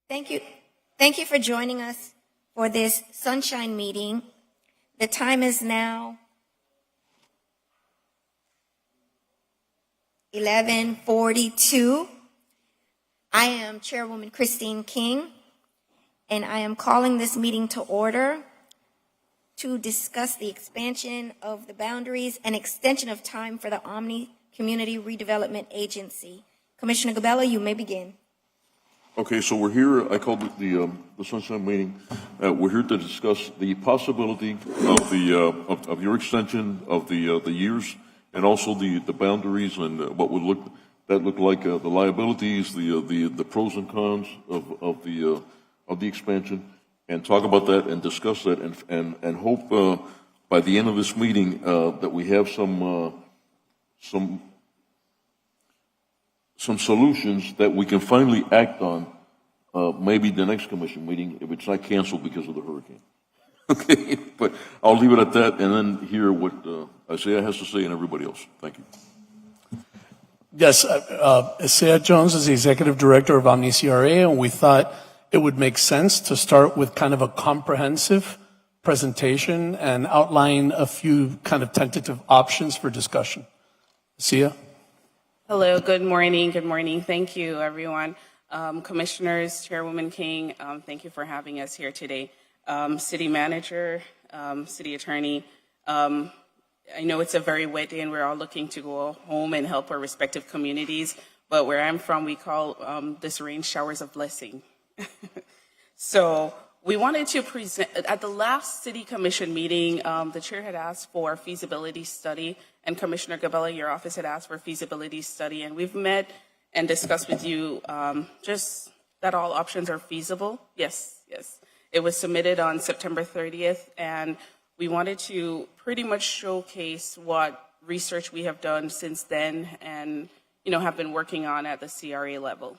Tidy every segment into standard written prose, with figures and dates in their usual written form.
Thank you. Thank you for joining us for this sunshine meeting. The time is now 11:42. I am Chairwoman Christine King, and I am calling this meeting to order to discuss the expansion of the boundaries and extension of time for the Omni Community Redevelopment Agency. Commissioner Gabella, you may begin. Okay, so we're here. I called it the sunshine meeting. We're here to discuss the possibility of of your extension of the years, and also the boundaries and what would look like the liabilities, the pros and cons of the expansion, and talk about that and discuss that, and hope by the end of this meeting that we have some solutions that we can finally act on, maybe the next commission meeting, if it's not canceled because of the hurricane. Okay, but I'll leave it at that and then hear what Isaiah has to say and everybody else. Thank you. Yes, Isaiah Jones is the Executive Director of Omni CRA, and we thought it would make sense to start with kind of a comprehensive presentation and outline a few kind of tentative options for discussion. Isaiah? Hello, good morning. Good morning. Thank you, everyone. Commissioners, Chairwoman King, thank you for having us here today. City Manager, City Attorney, I know it's a very wet day and we're all looking to go home and help our respective communities, but where I'm from, we call this rain showers of blessing. So we wanted to present, at the last City Commission meeting, the chair had asked for a feasibility study, and Commissioner Gabella, your office had asked for a feasibility study, and we've met and discussed with you just that all options are feasible. Yes. It was submitted on September 30th, and we wanted to pretty much showcase what research we have done since then and, have been working on at the CRA level.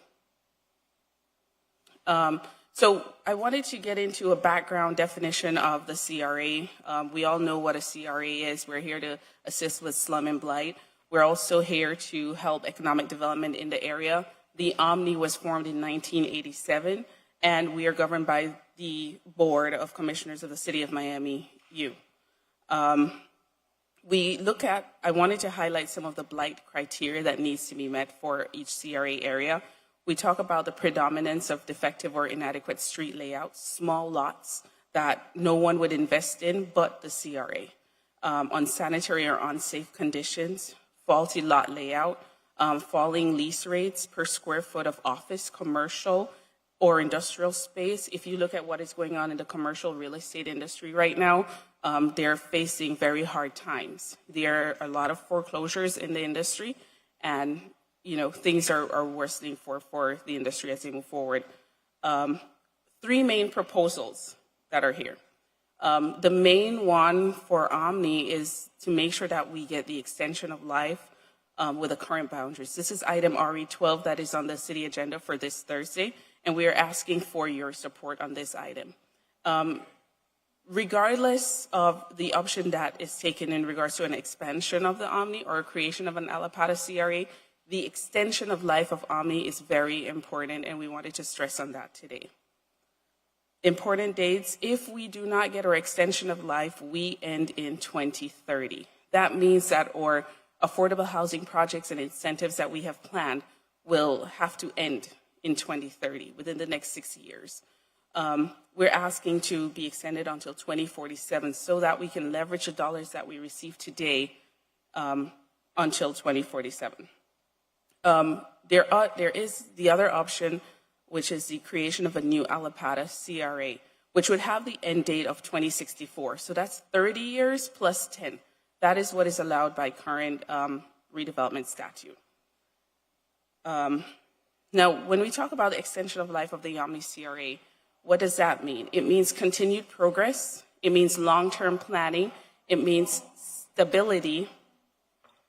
So I wanted to get into a background definition of the CRA. We all know what a CRA is. We're here to assist with slum and blight. We're also here to help economic development in the area. The Omni was formed in 1987, and we are governed by the Board of Commissioners of the City of Miami, U. I wanted to highlight some of the blight criteria that needs to be met for each CRA area. We talk about the predominance of defective or inadequate street layouts, small lots that no one would invest in but the CRA, unsanitary or unsafe conditions, faulty lot layout, falling lease rates per square foot of office, commercial, or industrial space. If you look at what is going on in the commercial real estate industry right now, they're facing very hard times. There are a lot of foreclosures in the industry, and things are worsening for the industry as they move forward. Three main proposals that are here. The main one for Omni is to make sure that we get the extension of life with the current boundaries. This is item RE12 that is on the city agenda for this Thursday, and we are asking for your support on this item. Regardless of the option that is taken in regards to an expansion of the Omni or a creation of an Alapata CRA, the extension of life of Omni is very important, and we wanted to stress on that today. Important dates: if we do not get our extension of life, we end in 2030. That means that our affordable housing projects and incentives that we have planned will have to end in 2030, within the next 6 years. We're asking to be extended until 2047 so that we can leverage the dollars that we receive today until 2047. There is the other option, which is the creation of a new Alapata CRA, which would have the end date of 2064. So that's 30 years plus 10. That is what is allowed by current redevelopment statute. Now, when we talk about the extension of life of the Omni CRA, what does that mean? It means continued progress. It means long-term planning. It means stability.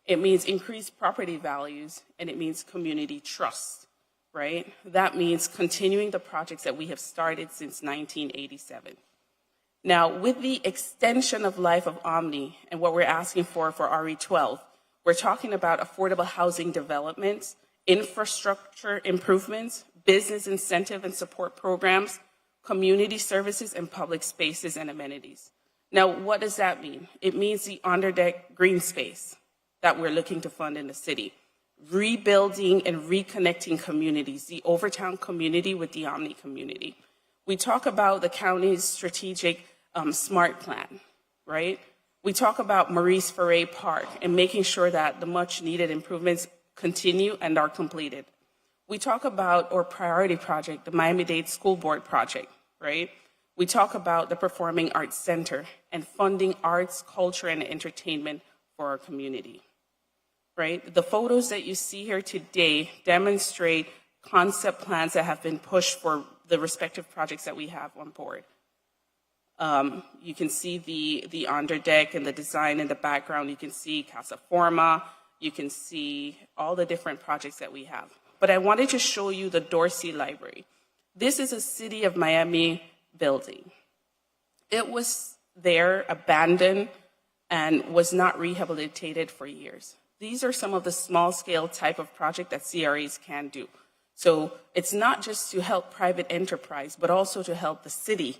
It means increased property values, and it means community trust, right? That means continuing the projects that we have started since 1987. Now, with the extension of life of Omni and what we're asking for RE12, we're talking about affordable housing developments, infrastructure improvements, business incentive and support programs, community services, and public spaces and amenities. Now, what does that mean? It means the underdeck green space that we're looking to fund in the city, rebuilding and reconnecting communities, the Overtown community with the Omni community. We talk about the county's strategic SMART plan, right? We talk about Maurice Ferre Park and making sure that the much needed improvements continue and are completed. We talk about our priority project, the Miami-Dade School Board project, right? We talk about the Performing Arts Center and funding arts, culture, and entertainment for our community, right? The photos that you see here today demonstrate concept plans that have been pushed for the respective projects that we have on board. You can see the underdeck and the design in the background. You can see Casa Forma. You can see all the different projects that we have. But I wanted to show you the Dorsey Library. This is a City of Miami building. It was there, abandoned, and was not rehabilitated for years. These are some of the small-scale type of project that CRAs can do. So it's not just to help private enterprise, but also to help the city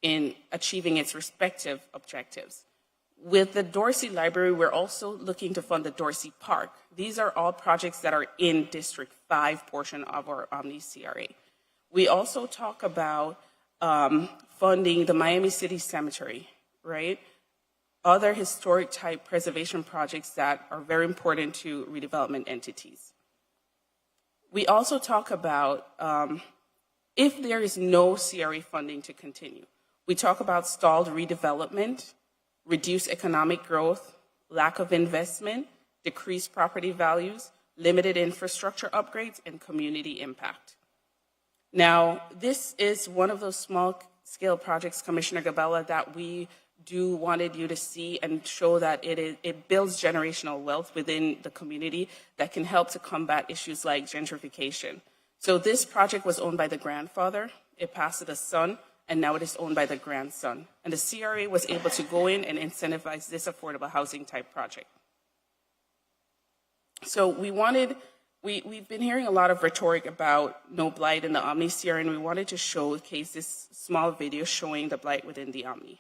in achieving its respective objectives. With the Dorsey Library, we're also looking to fund the Dorsey Park. These are all projects that are in District 5 portion of our Omni CRA. We also talk about funding the Miami City Cemetery, right? Other historic type preservation projects that are very important to redevelopment entities. We also talk about if there is no CRA funding to continue. We talk about stalled redevelopment, reduced economic growth, lack of investment, decreased property values, limited infrastructure upgrades, and community impact. Now, this is one of those small-scale projects, Commissioner Gabella, that we wanted you to see and show that it builds generational wealth within the community that can help to combat issues like gentrification. So this project was owned by the grandfather, it passed to the son, and now it is owned by the grandson. And the CRA was able to go in and incentivize this affordable housing type project. So we've been hearing a lot of rhetoric about no blight in the Omni CRA, and we wanted to showcase this small video showing the blight within the Omni.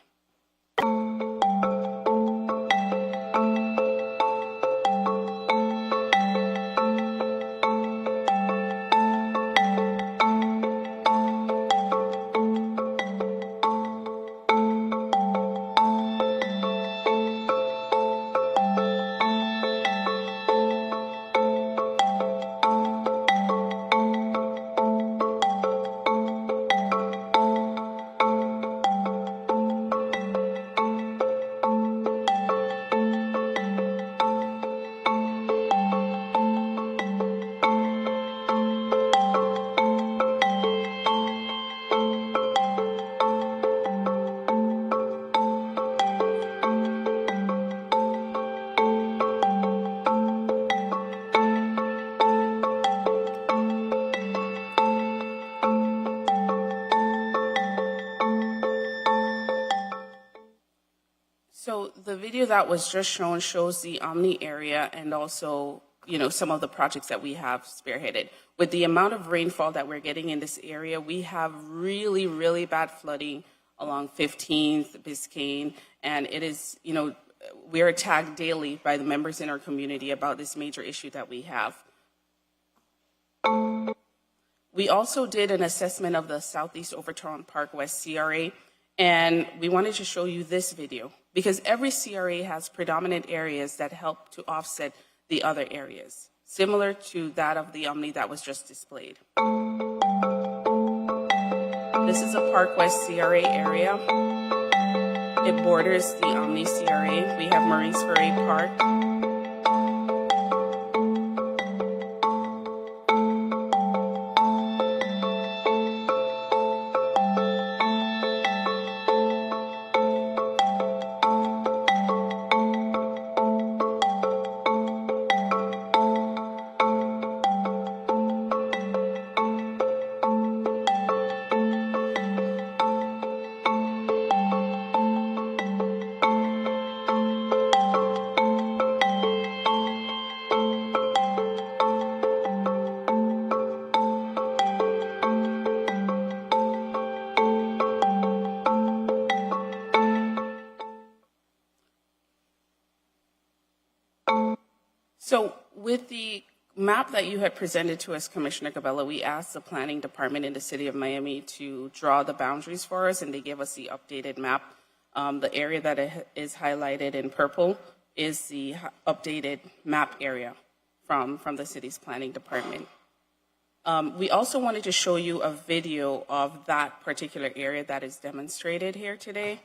So the video that was just shown shows the Omni area and also, some of the projects that we have spearheaded. With the amount of rainfall that we're getting in this area, we have really, really bad flooding along 15th, Biscayne, and it is, we're attacked daily by the members in our community about this major issue that we have. We also did an assessment of the Southeast Overtown Park West CRA, and we wanted to show you this video because every CRA has predominant areas that help to offset the other areas, similar to that of the Omni that was just displayed. This is a Park West CRA area. It borders the Omni CRA. We have Maurice Ferre Park. So with the map that you had presented to us, Commissioner Cabela, we asked the planning department in the city of Miami to draw the boundaries for us, and they gave us the updated map. The area that is highlighted in purple is the updated map area from the city's planning department. We also wanted to show you a video of that particular area that is demonstrated here today.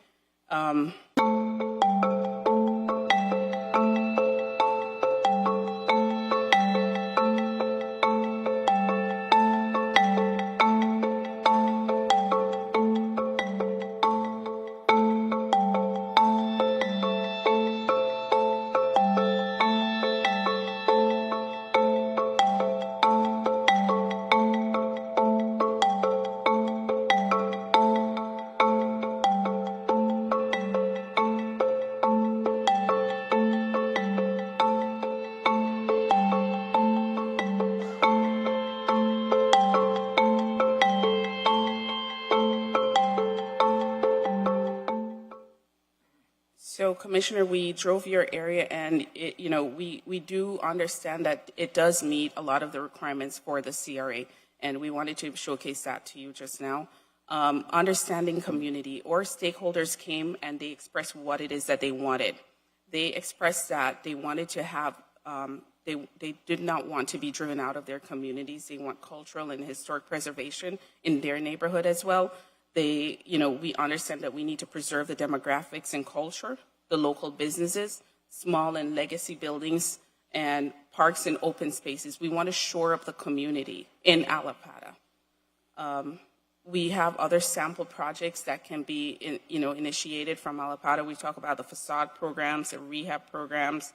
So, Commissioner, we drove your area, and we do understand that it does meet a lot of the requirements for the CRA, and we wanted to showcase that to you just now. Understanding community or stakeholders came and they expressed what it is that they wanted. They expressed that they wanted to have, they did not want to be driven out of their communities. They want cultural and historic preservation in their neighborhood as well. We understand that we need to preserve the demographics and culture, the local businesses, small and legacy buildings, and parks and open spaces. We want to shore up the community in Allapattah. We have other sample projects that can be, initiated from Allapattah. We talk about the facade programs, the rehab programs,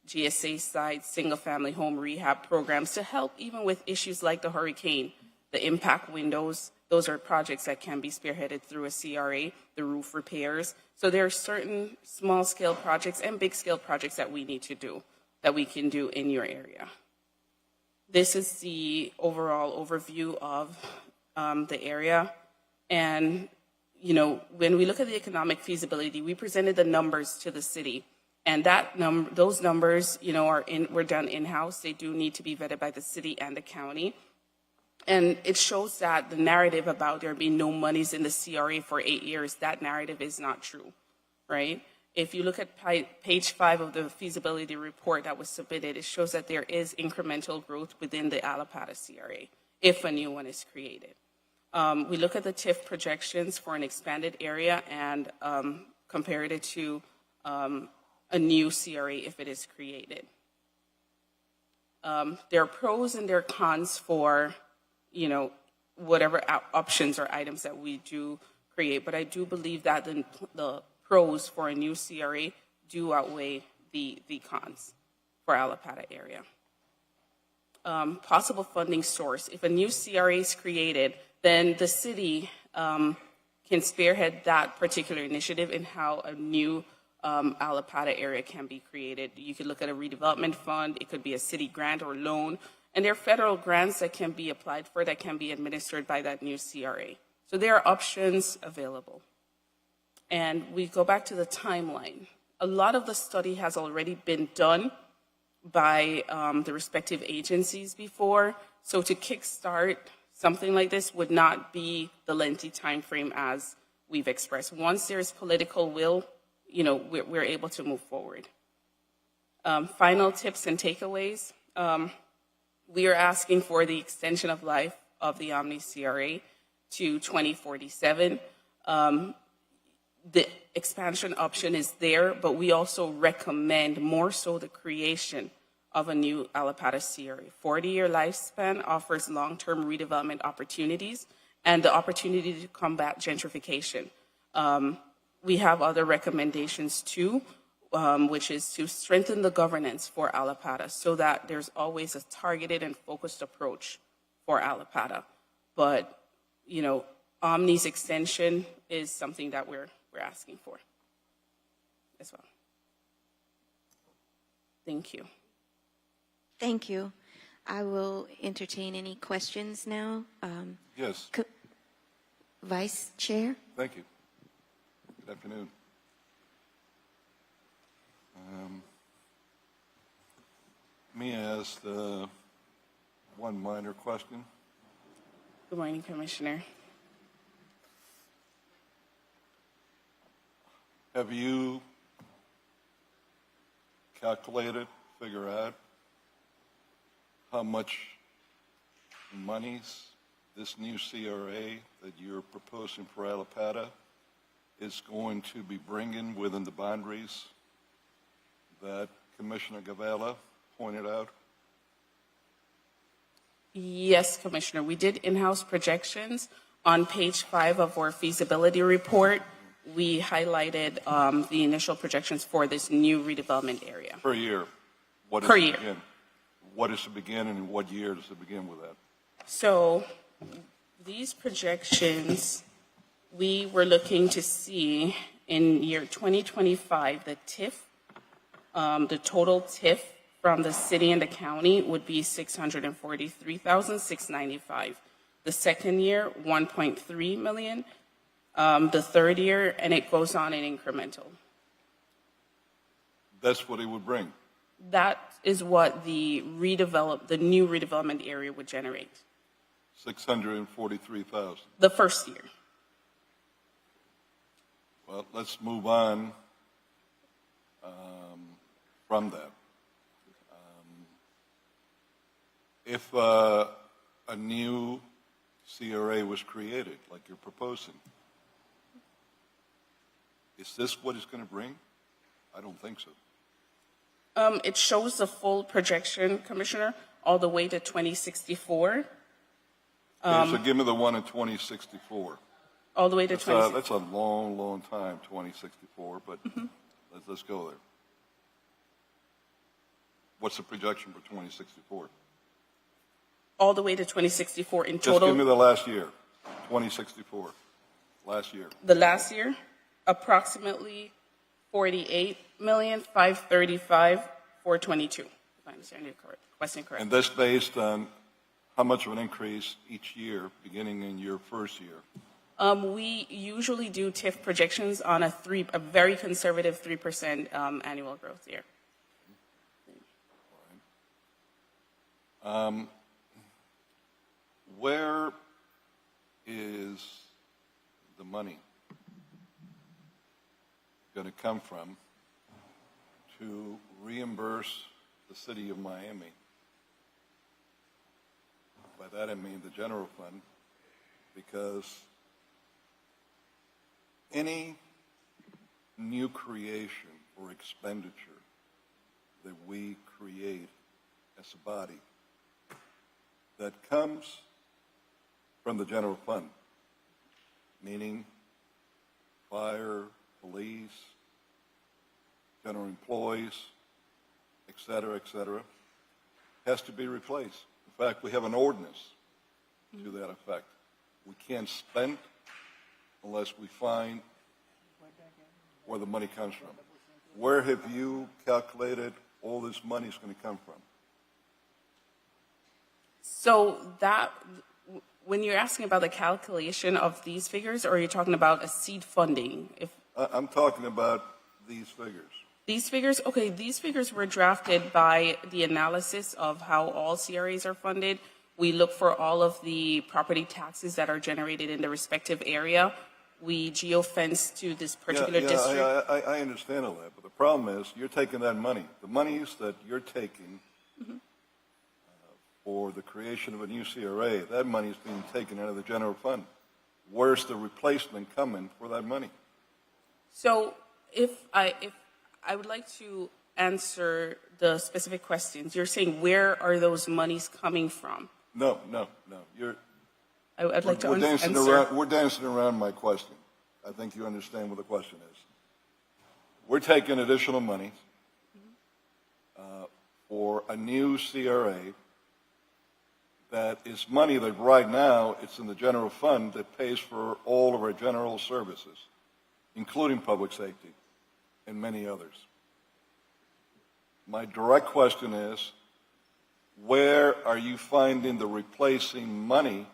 GSA sites, single-family home rehab programs to help even with issues like the hurricane, the impact windows. Those are projects that can be spearheaded through a CRA, the roof repairs. So there are certain small-scale projects and big-scale projects that we need to do, that we can do in your area. This is the overall overview of the area. And, when we look at the economic feasibility, we presented the numbers to the city. And those numbers, were done in-house. They do need to be vetted by the city and the county. And it shows that the narrative about there being no monies in the CRA for 8 years, that narrative is not true, right? If you look at page 5 of the feasibility report that was submitted, it shows that there is incremental growth within the Allapattah CRA if a new one is created. We look at the TIF projections for an expanded area and compared it to a new CRA if it is created. There are pros and there are cons for whatever options or items that we do create. But I do believe that the pros for a new CRA do outweigh the cons for Allapattah area. Possible funding source. If a new CRA is created, then the city can spearhead that particular initiative in how a new Allapattah area can be created. You could look at a redevelopment fund. It could be a city grant or loan. And there are federal grants that can be applied for that can be administered by that new CRA. So there are options available. And we go back to the timeline. A lot of the study has already been done by the respective agencies before. So to kickstart something like this would not be the lengthy time frame as we've expressed. Once there's political will, we're able to move forward. Final tips and takeaways. We are asking for the extension of life of the Omni CRA to 2047. The expansion option is there, but we also recommend more so the creation of a new Allapattah CRA. 40-year lifespan offers long-term redevelopment opportunities and the opportunity to combat gentrification. We have other recommendations too, which is to strengthen the governance for Allapattah so that there's always a targeted and focused approach for Allapattah. But, Omni's extension is something that we're asking for as well. Thank you. Thank you. I will entertain any questions now. Yes, Vice Chair? thank you. Good afternoon. me ask one minor question. Good morning, Commissioner. Have you calculated, figure out how much monies this new CRA that you're proposing for Alapata is going to be bringing within the boundaries that Commissioner Gavella pointed out? Yes, Commissioner. We did in-house projections. On page 5 of our feasibility report, we highlighted the initial projections for this new redevelopment area. Per year. What is Per it year. begin? What is it begin and what year does it begin with that? So these projections, we were looking to see in year 2025, the TIF, the total TIF from the city and the county would be $643,695. The second year, $1.3 million. The third year, and it goes on in incremental. That's what it would bring. That is what the new redevelopment area would generate. 643,000. The first year. Well, let's move on from that. If a new CRA was created, like you're proposing, is this what it's going to bring? I don't think so. It shows the full projection, Commissioner, all the way to 2064. Okay, so give me the one in 2064. All the way to That's 2064. that's a long, long time, 2064, but let's go there. What's the projection for 2064? All the way to 2064 in Just give me total. the last year, 2064, last year. The last year, approximately $48,535,422. If I understand your question correct. And that's based on how much of an increase each year, beginning in your first year? We usually do TIF projections on a very conservative 3% annual growth year. Where is the money going to come from to reimburse the city of Miami? By that I mean the general fund, because any new creation or expenditure that we create as a body that comes from the general fund, meaning fire, police, general employees, et cetera, has to be replaced. In fact, we have an ordinance to that effect. We can't spend unless we find where the money comes from. Where have you calculated all this money is going to come from? So that, when you're asking about the calculation of these figures, or you're talking about a seed funding? I'm talking about these figures. These figures, okay, these figures were drafted by the analysis of how all CRAs are funded. We look for all of the property taxes that are generated in the respective area. We geofence to this particular district. I understand all that, but the problem is you're taking that money. The monies that you're taking for the creation of a new CRA, that money is being taken out of the general fund. Where's the replacement coming for that money? So if I would like to answer the specific questions. You're saying where are those monies coming from? No. I'd like to We're answer. we're dancing around my question. I think you understand what the question is. We're taking additional money for a new CRA that is money that right now it's in the general fund that pays for all of our general services, including public safety and many others. My direct question is, where are you finding the replacing money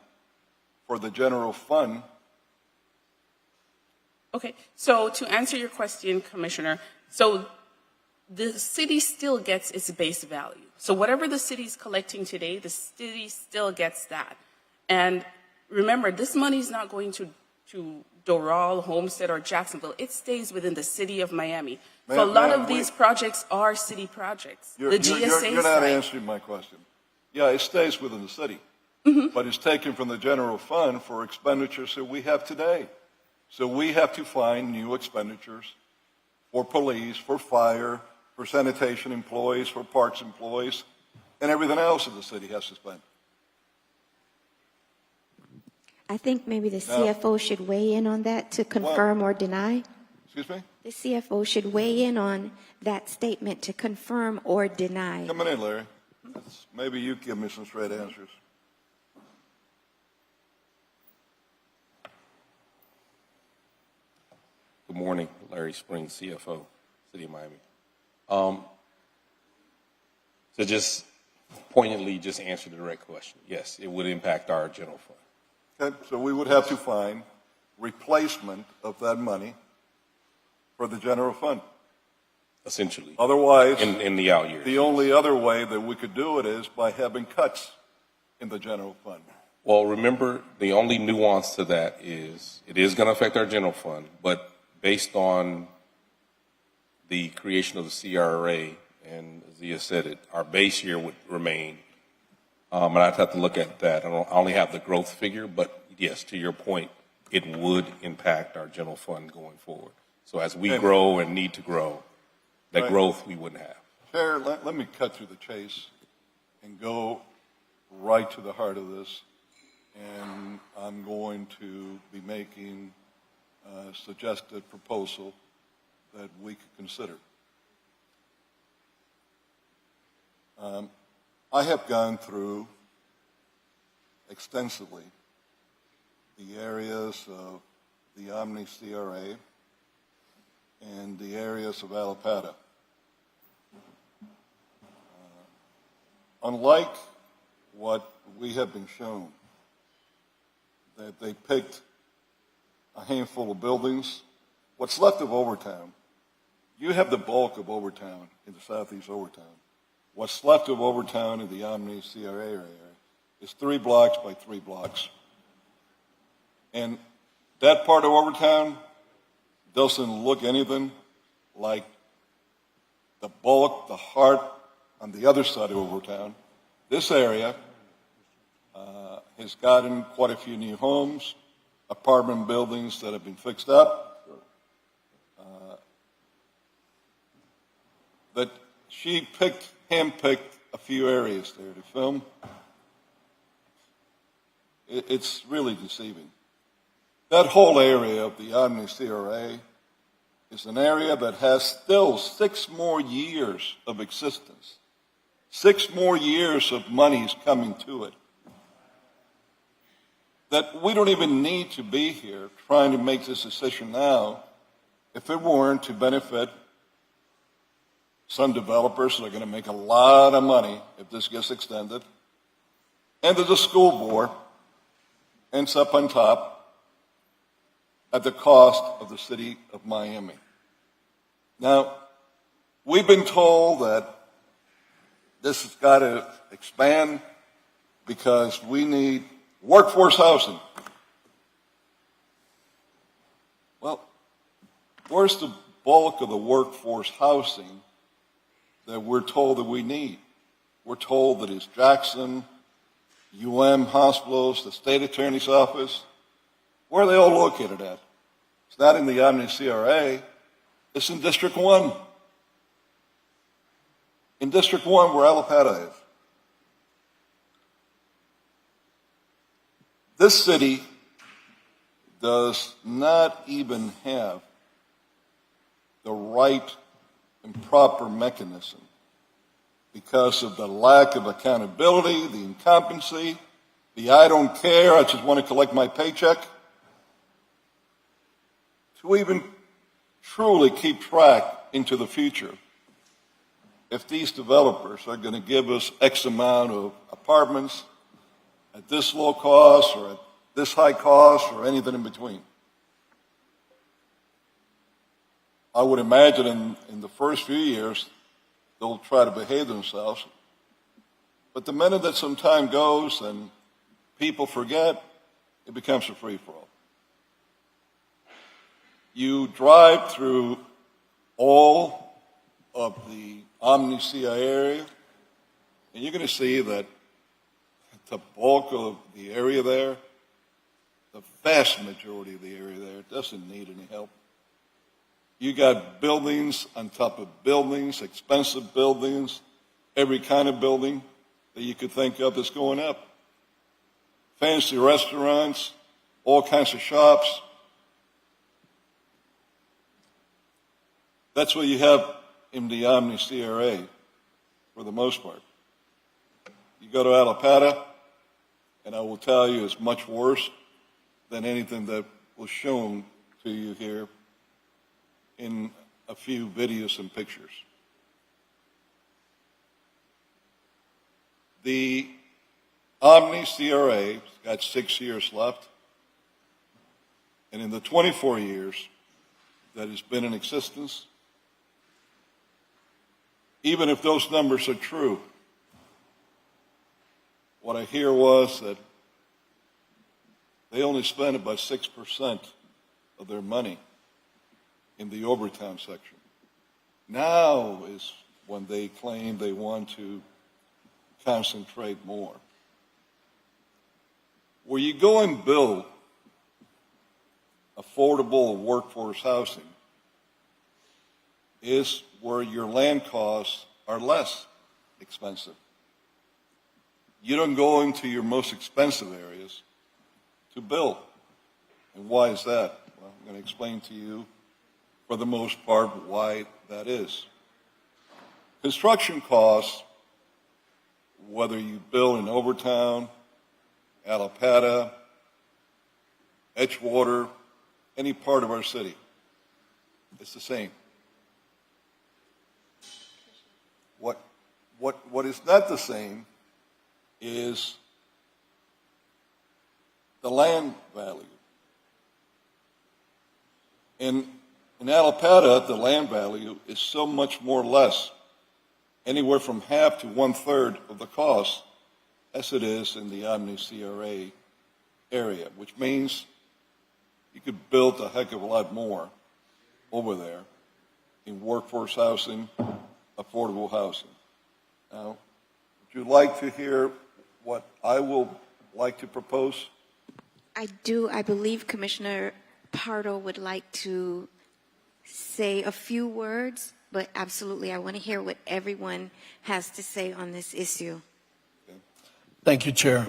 for the general fund? Okay, so to answer your question, Commissioner, so the city still gets its base value. So whatever the city's collecting today, the city still gets that. And remember, this money is not going to Doral, Homestead, or Jacksonville. It stays within the city of Miami. So a lot of these projects are city projects. The GSA You're not site. answering my question. Yeah, it stays within the city, but it's taken from the general fund for expenditures that we have today. So we have to find new expenditures for police, for fire, for sanitation employees, for parks employees, and everything else that the city has to spend. I think maybe the CFO should weigh in on that to confirm or deny. Excuse me? The CFO should weigh in on that statement to confirm or deny. Coming in, Larry. Maybe you give me some straight answers. Good morning, Larry Springs, CFO, City of Miami. To just poignantly just answer the direct question, yes, it would impact our general fund. Okay, so we would have to find replacement of that money for the general fund. Essentially, Otherwise, in the out years. the only other way that we could do it is by having cuts in the general fund. Well, remember, the only nuance to that is it is going to affect our general fund, but based on the creation of the CRA, and Zia said it, our base year would remain. And I'd have to look at that. I only have the growth figure, but yes, to your point, it would impact our general fund going forward. So as we grow and need to grow, that Right. growth we wouldn't have. Chair, let me cut through the chase and go right to the heart of this. And I'm going to be making a suggested proposal that we could consider. I have gone through extensively the areas of the Omni CRA and the areas of Alapata. Unlike what we have been shown, that they picked a handful of buildings, what's left of Overtown, you have the bulk of Overtown in the southeast Overtown. What's left of Overtown in the Omni CRA area is 3 blocks by 3 blocks. And that part of Overtown doesn't look anything like the bulk, the heart on the other side of Overtown. This area has gotten quite a few new homes, apartment buildings that have been fixed up. But she handpicked a few areas there to film. It's really deceiving. That whole area of the Omni CRA is an area that has still 6 more years of existence. 6 more years of monies coming to it. That we don't even need to be here trying to make this decision now if it weren't to benefit some developers that are going to make a lot of money if this gets extended, and that the school board ends up on top at the cost of the city of Miami. Now, we've been told that this has got to expand because we need workforce housing. Well, where's the bulk of the workforce housing that we're told that we need? We're told that it's Jackson, hospitals, the state attorney's office. Where are they all located at? It's not in the Omni CRA. It's in District 1. In District 1, where Alapata is. This city does not even have the right and proper mechanism because of the lack of accountability, the incompetency, the I don't care, I just want to collect my paycheck, to even truly keep track into the future if these developers are going to give us X amount of apartments at this low cost or at this high cost or anything in between. I would imagine in the first few years, they'll try to behave themselves. But the minute that some time goes and people forget, it becomes a free-for-all. You drive through all of the Omni CRA area, and you're going to see that the bulk of the area there, the vast majority of the area there, doesn't need any help. You got buildings on top of buildings, expensive buildings, every kind of building that you could think of that's going up. Fancy restaurants, all kinds of shops. That's what you have in the Omni CRA for the most part. You go to Alapata, and I will tell you it's much worse than anything that was shown to you here in a few videos and pictures. The Omni CRA got 6 years left, and in the 24 years that it's been in existence, even if those numbers are true, what I hear was that they only spent about 6% of their money in the Overtown section. Now is when they claim they want to concentrate more. Where you go and build affordable workforce housing is where your land costs are less expensive. You don't go into your most expensive areas to build. And why is that? Well, I'm going to explain to you, for the most part, why that is. Construction costs, whether you build in Overtown, Alapata, Edgewater, any part of our city, it's the same. What is not the same is the land value. In Alapata, the land value is so much more less, anywhere from half to 1/3 of the cost, as it is in the Omni CRA area, which means you could build a heck of a lot more over there in workforce housing, affordable housing. Now, would you like to hear what I will like to propose? I do. I believe Commissioner Pardo would like to say a few words, but absolutely, I want to hear what everyone has to say on this issue. Thank you, Chair.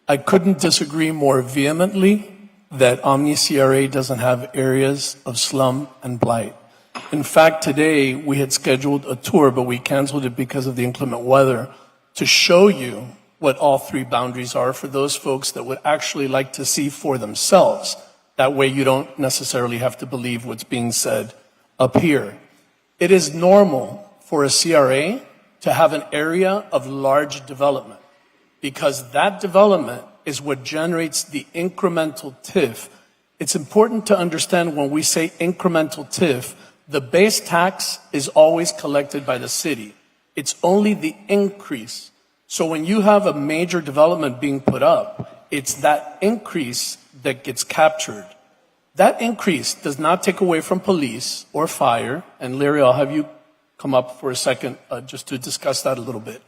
I couldn't disagree more vehemently that Omni CRA doesn't have areas of slum and blight. In fact, today we had scheduled a tour, but we canceled it because of the inclement weather, to show you what all three boundaries are for those folks that would actually like to see for themselves. That way you don't necessarily have to believe what's being said up here. It is normal for a CRA to have an area of large development, because that development is what generates the incremental TIF. It's important to understand when we say incremental TIF, the base tax is always collected by the city. It's only the increase. So when you have a major development being put up, it's that increase that gets captured. That increase does not take away from police or fire. And Larry, I'll have you come up for a second just to discuss that a little bit.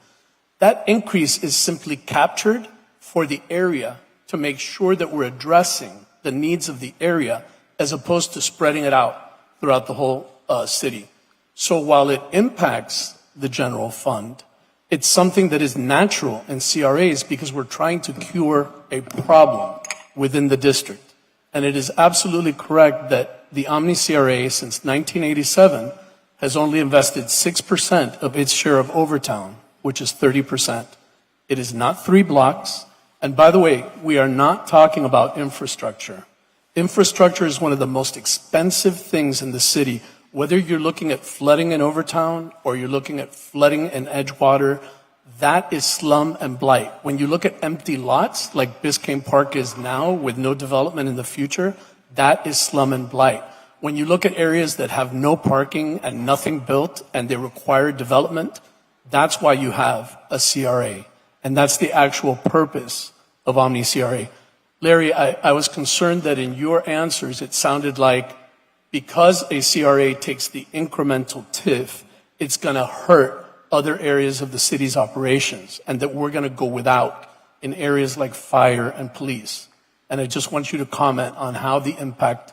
That increase is simply captured for the area to make sure that we're addressing the needs of the area as opposed to spreading it out throughout the whole city. So while it impacts the general fund, it's something that is natural in CRAs because we're trying to cure a problem within the district. And it is absolutely correct that the Omni CRA since 1987 has only invested 6% of its share of Overtown, which is 30%. It is not 3 blocks. And by the way, we are not talking about infrastructure. Infrastructure is one of the most expensive things in the city. Whether you're looking at flooding in Overtown or you're looking at flooding in Edgewater, that is slum and blight. When you look at empty lots, like Biscayne Park is now with no development in the future, that is slum and blight. When you look at areas that have no parking and nothing built and they require development, that's why you have a CRA. And that's the actual purpose of Omni CRA. Larry, I was concerned that in your answers, it sounded like because a CRA takes the incremental TIF, it's going to hurt other areas of the city's operations and that we're going to go without in areas like fire and police. And I just want you to comment on how the impact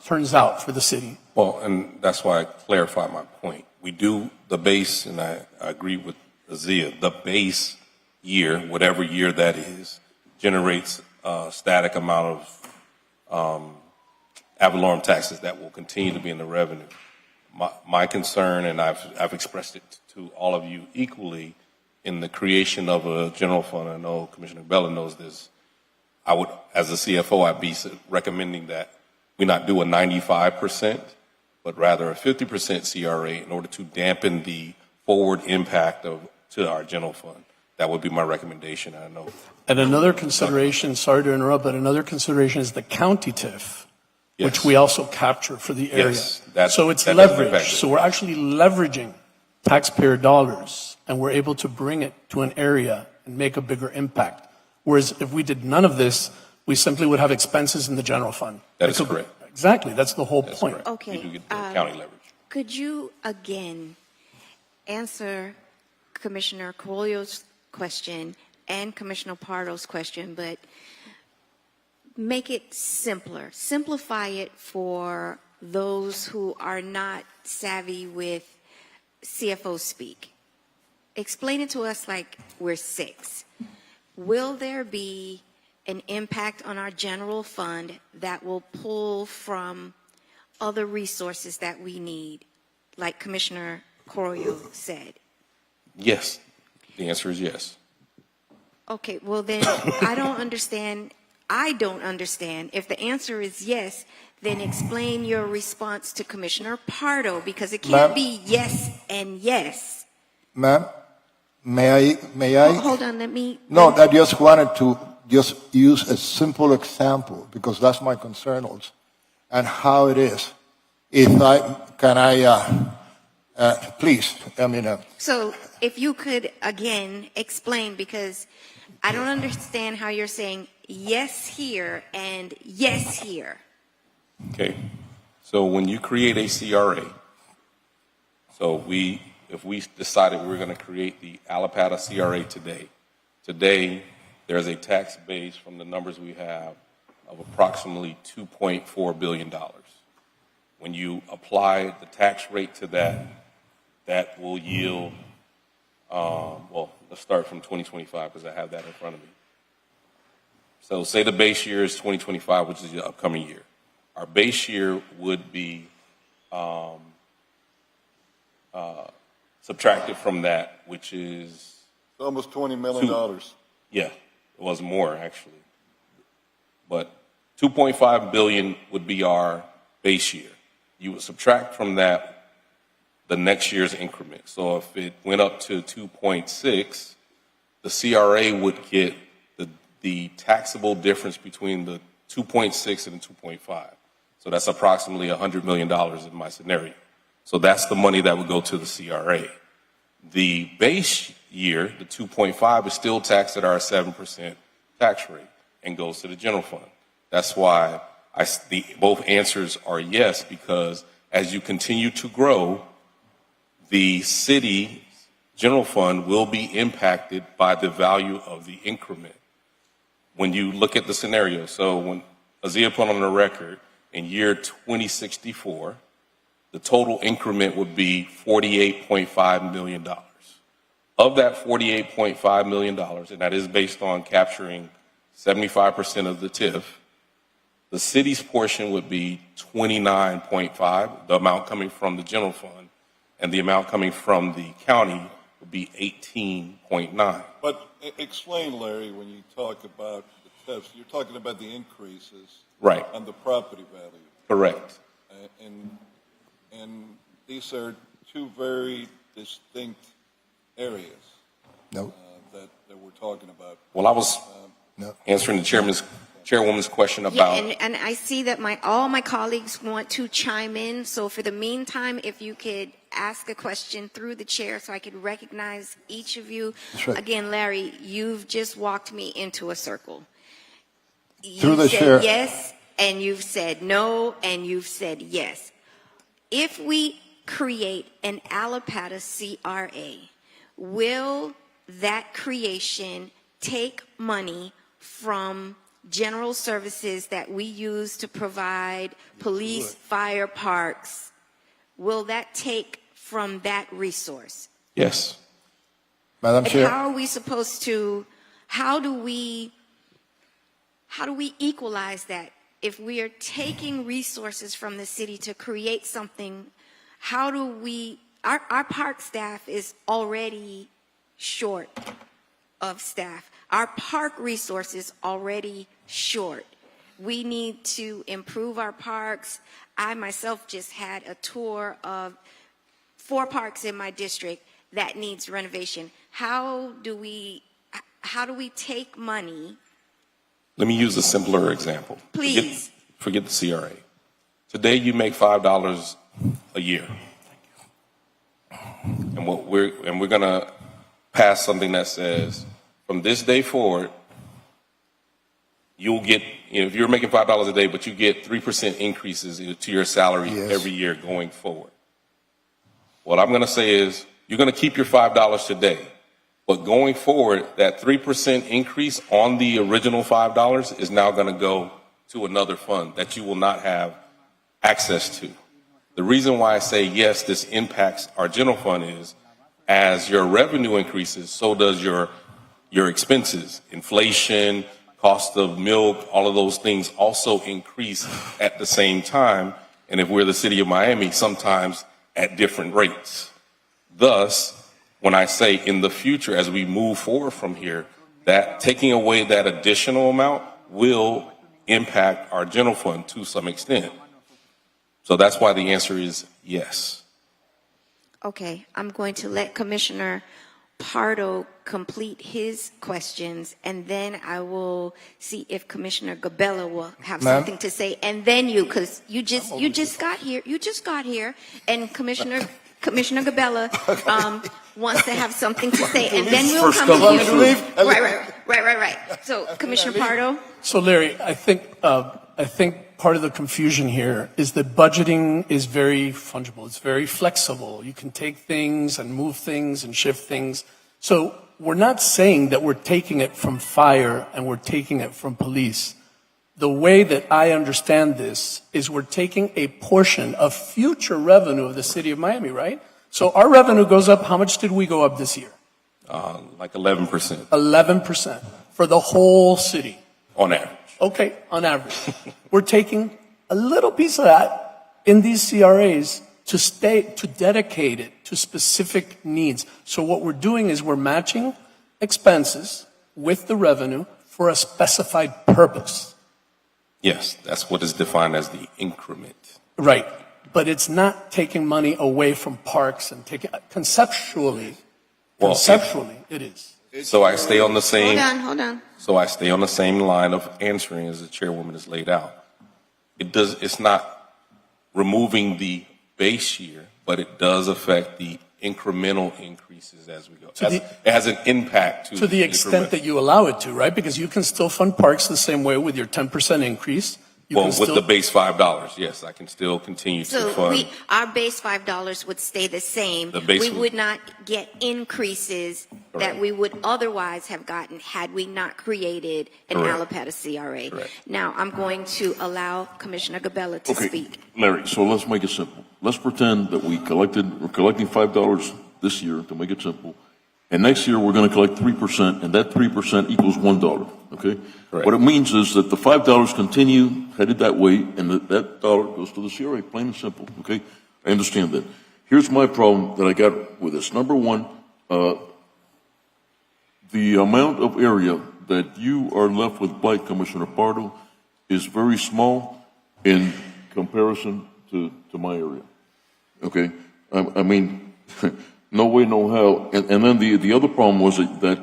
turns out for the city. Well, and that's why I clarified my point. We do the base, and I agree with Azia, the base year, whatever year that is, generates a static amount of ad valorem taxes that will continue to be in the revenue. My concern, and I've expressed it to all of you equally, in the creation of a general fund, I know Commissioner Bella knows this, I would, as a CFO, I'd be recommending that we not do a 95%, but rather a 50% CRA in order to dampen the forward impact to our general fund. That would be my recommendation, I know. And another consideration, sorry to interrupt, but another consideration is the county TIF, Yes. which we also capture for the area. Yes, that- so it's that does leverage. impact it. So we're actually leveraging taxpayer dollars, and we're able to bring it to an area and make a bigger impact. Whereas if we did none of this, we simply would have expenses in the general fund. That is correct. Exactly. That's the whole That's point. correct. Okay, We do get the county leverage. Could you again answer Commissioner Carollo's question and Commissioner Pardo's question, but make it simpler. Simplify it for those who are not savvy with CFO speak. Explain it to us like we're six. Will there be an impact on our general fund that will pull from other resources that we need, like Commissioner Carollo said? Yes. The answer is yes. Okay, well then, I don't understand. If the answer is yes, then explain your response to Commissioner Pardo, because it can't Ma'am? be yes and yes. Ma'am, may I? Hold on, let me. No, I just wanted to just use a simple example because that's my concern also, and how it is. Please, So if you could again explain, because I don't understand how you're saying yes here and yes here. Okay. So when you create a CRA, if we decided we were going to create the Alapata CRA today there's a tax base from the numbers we have of approximately $2.4 billion. When you apply the tax rate to that will yield, let's start from 2025 because I have that in front of me. So say the base year is 2025, which is the upcoming year. Our base year would be subtracted from that, which is Almost $20 million. yeah, it was more actually. But 2.5 billion would be our base year. You would subtract from that the next year's increment. So if it went up to 2.6, the CRA would get the taxable difference between the 2.6 and the 2.5. So that's approximately $100 million in my scenario. So that's the money that would go to the CRA. The base year, the 2.5, is still taxed at our 7% tax rate and goes to the general fund. That's why both answers are yes, because as you continue to grow, the city general fund will be impacted by the value of the increment. When you look at the scenario, so when Azia put on the record, in year 2064, the total increment would be $48.5 million. Of that $48.5 million, and that is based on capturing 75% of the TIF, the city's portion would be 29.5, the amount coming from the general fund, and the amount coming from the county would be 18.9. But explain, Larry, when you talk about the TIFs, you're talking about the increases Right. on the property value. Correct. And these are two very distinct areas No, that we're talking about. Well, I was no. answering the chairman's Chairwoman's question Yeah, about. and I see that all my colleagues want to chime in. So for the meantime, if you could ask a question through the chair so I could recognize each of you. That's right. Again, Larry, you've just walked me into a circle. Through the You've said chair. yes, and you've said no, and you've said yes. If we create an Allapattah CRA, will that creation take money from general services that we use to provide police, fire, parks? Will that take from that resource? Yes. Madam And Chair. how are we supposed to, how do we equalize that? If we are taking resources from the city to create something, how do we, our park staff is already short of staff. Our park resources already short. We need to improve our parks. I myself just had a tour of 4 parks in my district that needs renovation. How do we take money? Let me use a simpler example. Please. Forget the CRA. Today you make $5 a year. And we're going to pass something that says from this day forward, you'll get, if you're making $5 a day, but you get 3% increases to your salary Yes. every year going forward. What I'm going to say is you're going to keep your $5 today, but going forward, that 3% increase on the original $5 is now going to go to another fund that you will not have access to. The reason why I say yes, this impacts our general fund is as your revenue increases, so does your expenses. Inflation, cost of milk, all of those things also increase at the same time. And if we're the city of Miami, sometimes at different rates. Thus, when I say in the future, as we move forward from here, that taking away that additional amount will impact our general fund to some extent. So that's why the answer is yes. Okay, I'm going to let Commissioner Pardo complete his questions, and then I will see if Commissioner Gabella will have Ma'am? something to say, and then you, because you just got here, and Commissioner Gabella wants to have something to say, and then we'll come to you. Right. So, Commissioner Pardo? So Larry, I think part of the confusion here is that budgeting is very fungible. It's very flexible. You can take things and move things and shift things. So we're not saying that we're taking it from fire and we're taking it from police. The way that I understand this is we're taking a portion of future revenue of the city of Miami, right? So our revenue goes up. How much did we go up this year? Like 11%. 11% for the whole city. On average. Okay, on average. We're taking a little piece of that in these CRAs to dedicate it to specific needs. So what we're doing is we're matching expenses with the revenue for a specified purpose. Yes, that's what is defined as the increment. Right. But it's not taking money away from parks and taking, conceptually, it is. So I stay on the same. Hold on. So I stay on the same line of answering as the chairwoman has laid out. It's not removing the base year, but it does affect the incremental increases as we go. It has an impact to the extent that you allow it to, right? Because you can still fund parks the same way with your 10% increase. With the base $5, yes, I can still continue to So fund. our base $5 would stay the same. The base We would- would not get increases that Correct. we would otherwise have gotten had we not created an Correct. Allapattah CRA. Correct. Now, I'm going to allow Commissioner Gabella to Okay, speak. Larry, so let's make it simple. Let's pretend that we're collecting $5 this year to make it simple. And next year, we're going to collect 3%, and that 3% equals $1, okay? Correct. What it means is that the $5 continue headed that way, and that dollar goes to the CRA, plain and simple, okay? I understand that. Here's my problem that I got with this. Number one, the amount of area that you are left with blight, Commissioner Pardo, is very small in comparison to my area, okay? I mean, no way, no how. And then the other problem was that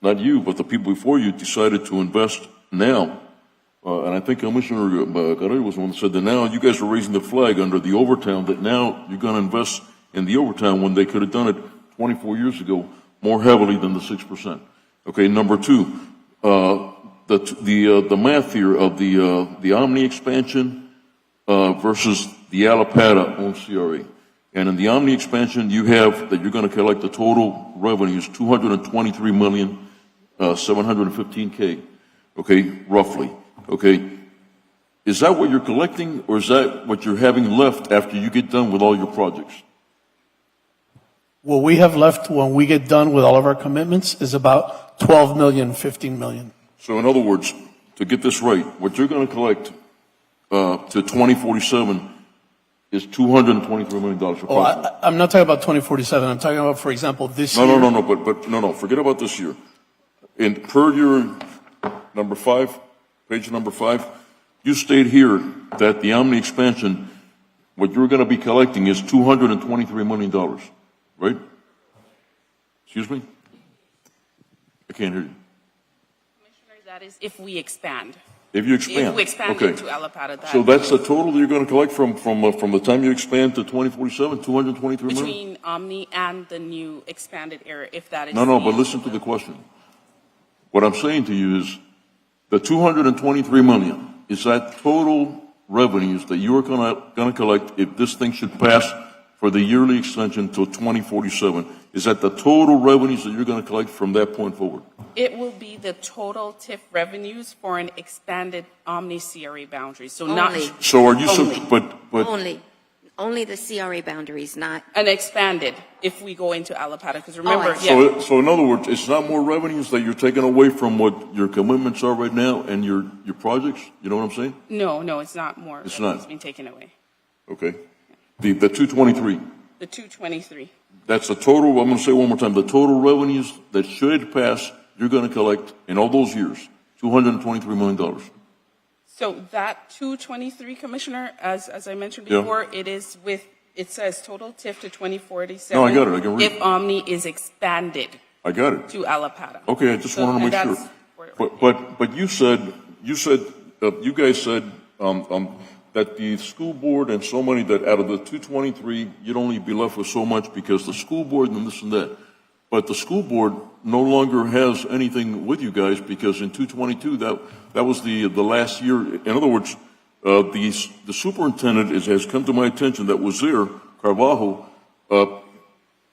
not you, but the people before you decided to invest now and I think Commissioner Carrero was the one that said that now you guys are raising the flag under the overtime, that now you're going to invest in the overtime when they could have done it 24 years ago more heavily than the 6%. Okay, number two, the math here of the Omni expansion versus the Alapata on CRA. And in the Omni expansion, you have that you're going to collect the total revenues, $223,715,000, okay, roughly, okay. Is that what you're collecting, or is that what you're having left after you get done with all your projects? What we have left when we get done with all of our commitments is about 12 million, 15 million. So in other words, to get this right, what you're going to collect to 2047 is $223 million for projects. I'm not talking about 2047. I'm talking about, for example, this year. No, forget about this year. In per year number 5, page number 5, you state here that the Omni expansion, what you're going to be collecting is $223 million, right? Excuse me? I can't hear you. Commissioner, that is if we expand. If you expand. If we expand okay. into Alapata. So that's the total that you're going to collect from the time you expand to 2047, 223 million? Between Omni and the new expanded area, if that is. No, but listen to the question. What I'm saying to you is the 223 million, is that total revenues that you are going to collect if this thing should pass for the yearly extension till 2047? Is that the total revenues that you're going to collect from that point forward? It will be the total TIF revenues for an expanded Omni CRA boundary. So not Only. So are you, Only. but Only the CRA boundaries, not, an expanded if we go into Alapata. Because remember, yeah, so in other words, it's not more revenues that you're taking away from what your commitments are right now and your projects? You know what I'm saying? no, it's not more. It's revenues not. being taken away. Okay. The 223. The 223. That's the total, I'm going to say it one more time, the total revenues that should pass, you're going to collect in all those years, $223 million. So that 223, Commissioner, as I mentioned Yeah. before, it says total TIF to 2047. No, I got it. I can read it. If Omni is expanded I got it. to Alapata. Okay, I just So- wanted to make and sure. that's- But you guys said that the school board and so many that out of the 223, you'd only be left with so much because the school board and this and that. But the school board no longer has anything with you guys because in 222, that was the last year. In other words, the superintendent has come to my attention that was there, Carvalho.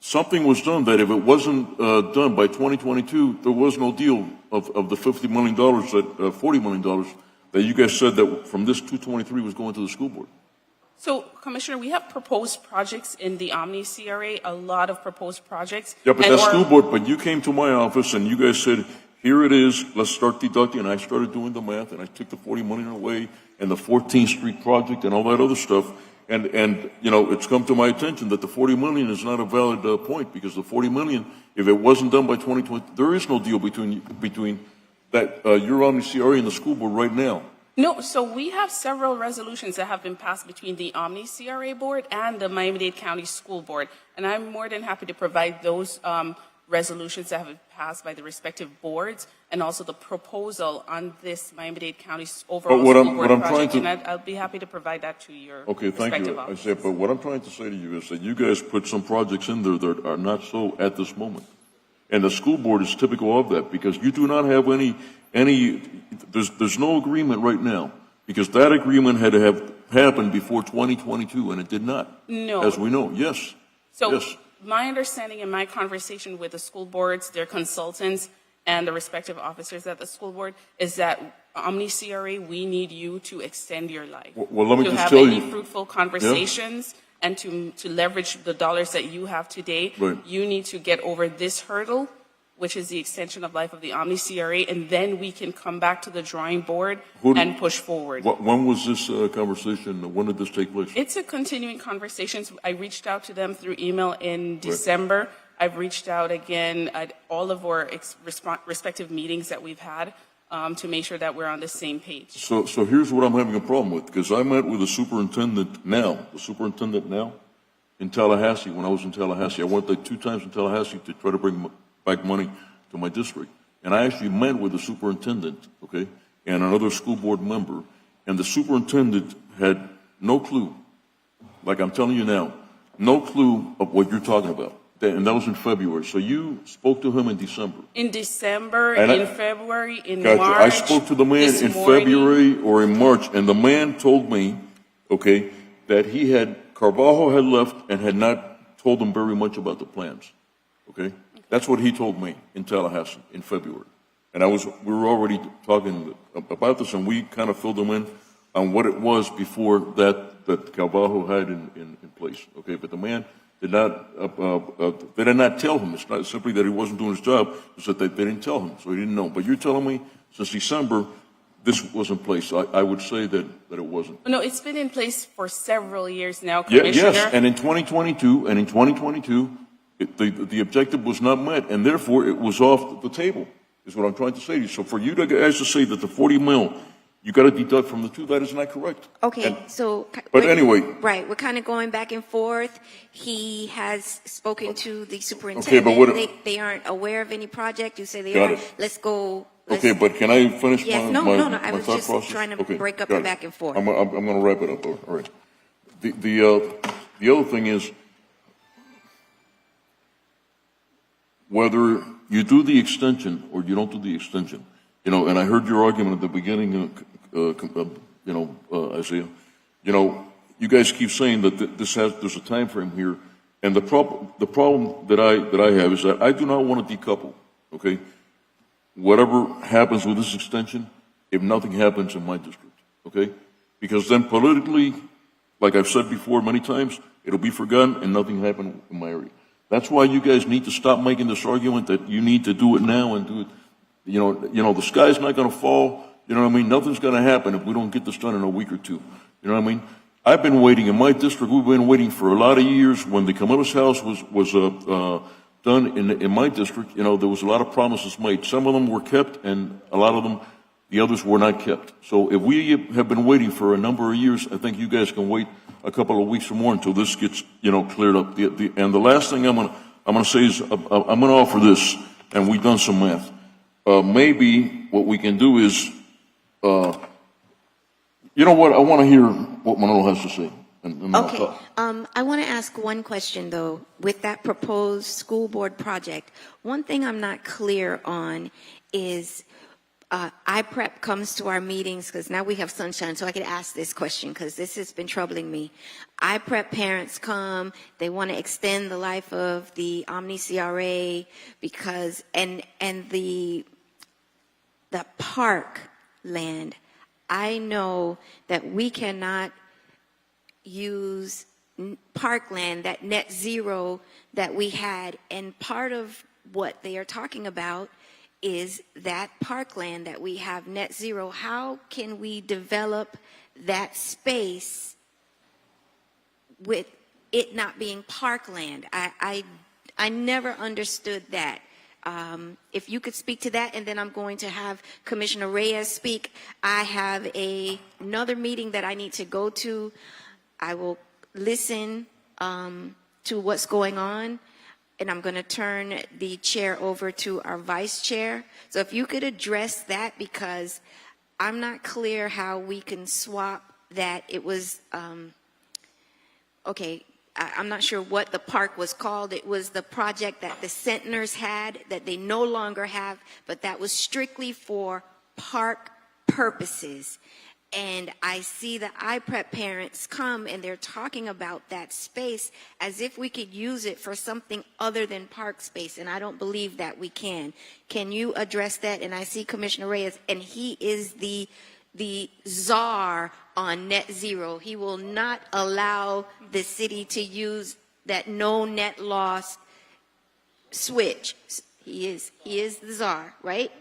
Something was done that if it wasn't done by 2022, there was no deal of the $50 million, that $40 million that you guys said that from this 223 was going to the school board. So, Commissioner, we have proposed projects in the Omni CRA, a lot of proposed projects. Yeah, but and that or- school board, but you came to my office and you guys said, here it is, let's start deducting. And I started doing the math and I took the 40 million away and the 14th Street project and all that other stuff. And you know, it's come to my attention that the 40 million is not a valid point because the 40 million, if it wasn't done by 2020, there is no deal between that your Omni CRA and the school board right now. No, so we have several resolutions that have been passed between the Omni CRA board and the Miami-Dade County School Board. And I'm more than happy to provide those resolutions that have been passed by the respective boards and also the proposal on this Miami-Dade County overall But school board project. And I'll be happy to provide that to your Okay, thank respective you. I offices. said, but what I'm trying to say to you is that you guys put some projects in there that are not so at this moment. And the school board is typical of that because you do not have there's no agreement right now because that agreement had to have happened before 2022 and it did not. No. As we know, yes. So Yes. my understanding in my conversation with the school boards, their consultants, and the respective officers at the school board is that Omni CRA, we need you to extend your life. Well, let me to just have tell any you- fruitful conversations and to leverage the dollars that you have today. Right. You need to get over this hurdle, which is the extension of life of the Omni CRA, and then we can come back to the drawing board and push forward. When was this conversation? When did this take place? It's a continuing conversation. I reached out to them through email in December. I've reached out again at all of our respective meetings that we've had to make sure that we're on the same page. So here's what I'm having a problem with, because I met with the superintendent now in Tallahassee when I was in Tallahassee. I went there 2 times in Tallahassee to try to bring back money to my district. And I actually met with the superintendent, okay? and another school board member, and the superintendent had no clue, like I'm telling you now, no clue of what you're talking about. And that was in February. So you spoke to him in December. In December, And in February, in Gotcha. March. I spoke to the man this in morning. February or in March, and the man told me, okay, that Carvalho had left and had not told him very much about the plans. Okay? That's what he told me in Tallahassee in February. And we were already talking about this, and we kind of filled him in on what it was before that Carvalho had in place. Okay? But the man did not, they did not tell him. It's not simply that he wasn't doing his job, it's that they didn't tell him, so he didn't know. But you're telling me since December, this was in place. I would say that it wasn't. No, it's been in place for several years now, Yeah, Commissioner. yes, and in 2022, the objective was not met, and therefore it was off the table, is what I'm trying to say to you. So for you guys to say that the 40 mil, you got to deduct from the two, that is not correct. Okay, And- so. But anyway. Right, we're kind of going back and forth. He has spoken to the superintendent. Okay, but what- They aren't aware of any project. You say they Got are. it. Let's go. Okay, but can I finish Yes, my no, my, no, no, I my was thought just process? trying to Okay, break up got the it. back and forth. I'm going to wrap it up. All right. The other thing is whether you do the extension or you don't do the extension. You know, and I heard your argument at the beginning, Isaiah. You know, you guys keep saying that there's a time frame here, and the problem that I have is that I do not want to decouple. Okay. Whatever happens with this extension, if nothing happens in my district, okay? Because then politically, like I've said before many times, it'll be forgotten and nothing happened in my area. That's why you guys need to stop making this argument that you need to do it now and do it. You know, the sky's not going to fall. You know what I mean? Nothing's going to happen if we don't get this done in a week or two. You know what I mean? I've been waiting in my district. We've been waiting for a lot of years. When the Camillus House was done in my district, you know, there was a lot of promises made. Some of them were kept, and a lot of them, the others were not kept. So if we have been waiting for a number of years, I think you guys can wait a couple of weeks or more until this gets, you know, cleared up. And the last thing I'm gonna say is I'm gonna offer this, and we've done some math. Maybe what we can do is, you know what? I want to hear what Manolo has to say. And I'll Okay, talk. I want to ask one question, though. With that proposed school board project, one thing I'm not clear on is IPREP comes to our meetings, because now we have sunshine, so I could ask this question, because this has been troubling me. IPREP parents come, they want to extend the life of the Omni CRA, because, and the park land, I know that we cannot use parkland, that net zero that we had, and part of what they are talking about is that parkland that we have net zero. How can we develop that space with it not being parkland? I never understood that. If you could speak to that, and then I'm going to have Commissioner Reyes speak. I have another meeting that I need to go to. I will listen to what's going on, and I'm going to turn the chair over to our vice chair. So if you could address that, because I'm not clear how we can swap that. It was, okay, I'm not sure what the park was called. It was the project that the Centeners had that they no longer have, but that was strictly for park purposes. And I see the IPREP parents come and they're talking about that space as if we could use it for something other than park space. And I don't believe that we can. Can you address that? And I see Commissioner Reyes, and he is the czar on net zero. He will not allow the city to use that no net loss switch. He is the czar, right?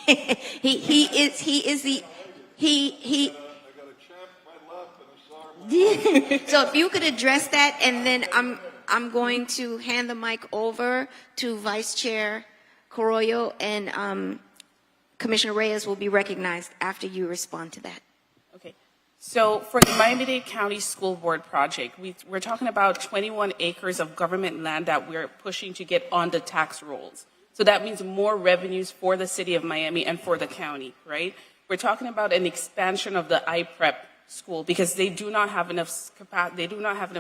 he is the So if you could address that, and then I'm going to hand the mic over to Vice Chair Carollo, and Commissioner Reyes will be recognized after you respond to that. Okay. So for the Miami-Dade County School Board project, we're talking about 21 acres of government land that we're pushing to get on the tax rolls. So that means more revenues for the city of Miami and for the county, right? We're talking about an expansion of the iPrep school because they do not have enough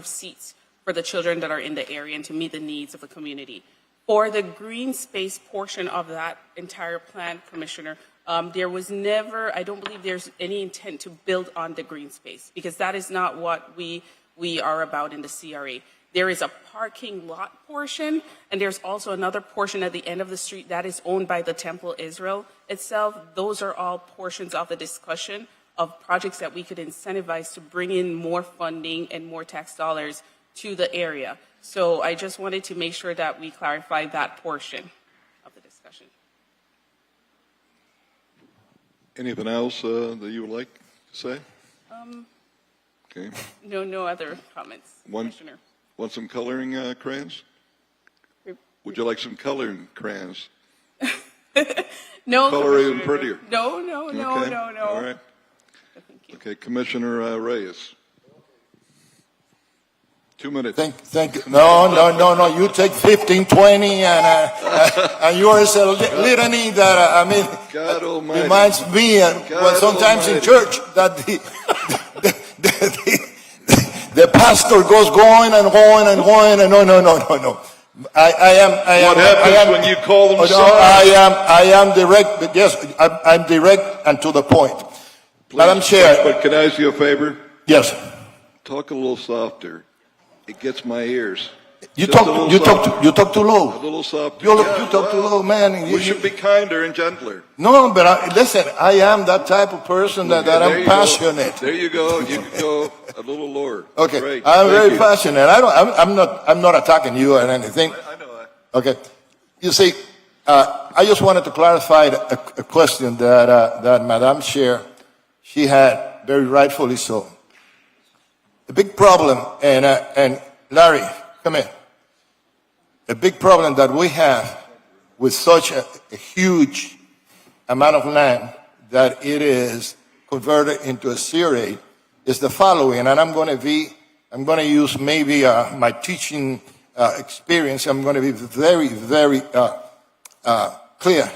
seats for the children that are in the area and to meet the needs of the community. For the green space portion of that entire plan, Commissioner, there was never, I don't believe there's any intent to build on the green space because that is not what we are about in the CRA. There is a parking lot portion, and there's also another portion at the end of the street that is owned by the Temple Israel itself. Those are all portions of the discussion of projects that we could incentivize to bring in more funding and more tax dollars to the area. So I just wanted to make sure that we clarify that portion of the discussion. Anything else that you would like to say? Okay. No other comments, Commissioner. Want some coloring crayons? Would you like some coloring crayons? No, Color even Commissioner. prettier. No. Okay. All right. Thank you. Okay, Commissioner Reyes. 2 minutes. Thank you. No. You take 15, 20, and yours a litany that, God Almighty. reminds me, well, sometimes in Almighty. church, that the pastor goes going and no. What happens when you call them I am direct, but yes, I'm direct and to the point. Madam Chair. But can I ask you a favor? Yes. Talk a little softer. It gets my ears. You Just a talk little too A low. little softer. You talk too low, man. We should be kinder and gentler. No, but listen, I am that type of person that There I'm you go. passionate. There you go. You can go a little lower. Okay, Great. I'm Thank very you. passionate. I'm not attacking you or anything. I know that. Okay, you see, I just wanted to clarify a question that Madam Chair, she had very rightfully so. The big problem, and Larry, come here. A big problem that we have with such a huge amount of land that it is converted into a CRA is the following, and I'm going to use maybe my teaching experience. I'm going to be very, very clear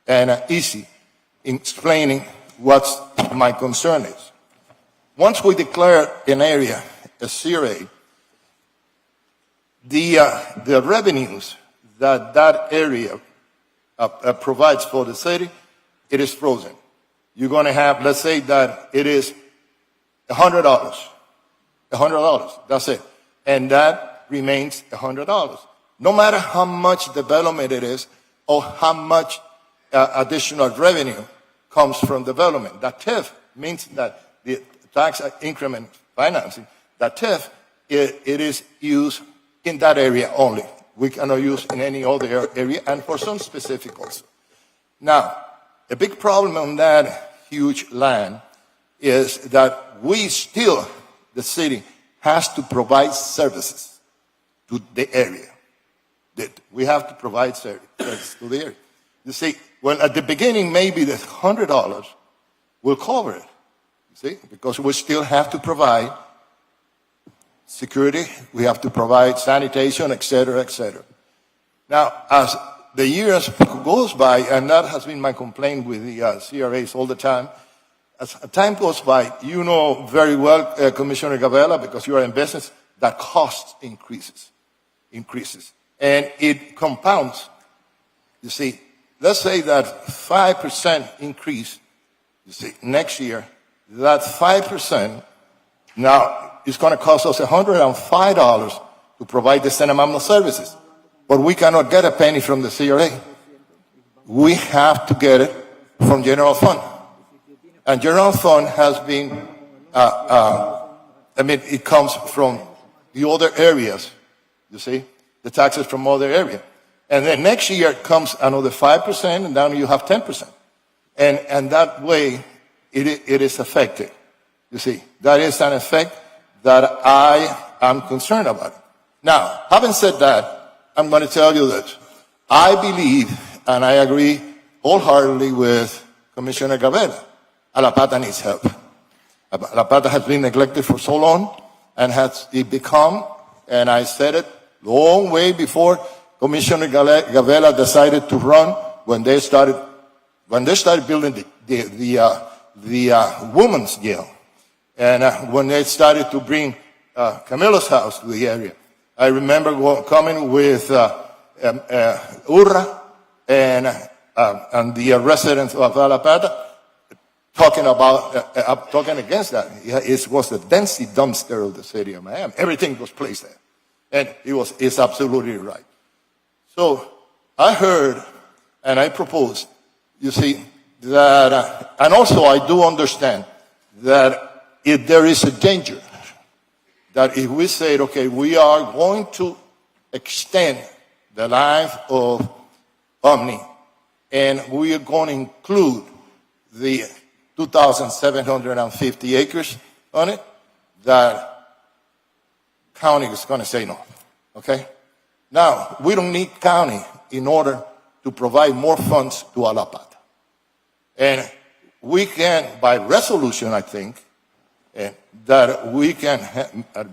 and easy in explaining what my concern is. Once we declare an area a CRA, the revenues that area provides for the city, it is frozen. You're going to have, let's say that it is $100. $100, that's it. And that remains $100. No matter how much development it is or how much additional revenue comes from development. That TIF means that the tax increment financing, that TIF, it is used in that area only. We cannot use in any other area, and for some specific also. Now, a big problem on that huge land is that we still, the city, has to provide services to the area. That we have to provide services to the area. You see, well, at the beginning, maybe the $100 will cover it. You see, because we still have to provide security, we have to provide sanitation, et cetera, et cetera. Now, as the years goes by, and that has been my complaint with the CRAs all the time, as time goes by, you know very well, Commissioner Gabella, because you are in business, that cost increases. And it compounds. You see, let's say that 5% increase, you see, next year, that 5% now it's going to cost us $105 to provide the same amount of services. But we cannot get a penny from the CRA. We have to get it from general fund. And general fund has been, it comes from the other areas, you see, the taxes from other areas. And then next year comes another 5%, and now you have 10%. And that way, it is affected. You see, that is an effect that I am concerned about. Now, having said that, I'm going to tell you that I believe, and I agree wholeheartedly with Commissioner Gabella, Alapata needs help. Alapata has been neglected for so long, and has become, and I said it long way before Commissioner Gavela decided to run when they started building the women's jail. And when they started to bring Camilo's house to the area. I remember coming with Urra and the residents of Alapata talking against that. It was the density dumpster of the city of Miami. Everything was placed there. And it's absolutely right. So I heard and I proposed, you see, that, and also I do understand that if there is a danger, that if we say, okay, we are going to extend the life of Omni, and we are going to include the 2,750 acres on it, that county is going to say no, okay? Now, we don't need county in order to provide more funds to Alapata. And we can, by resolution, I think, that we can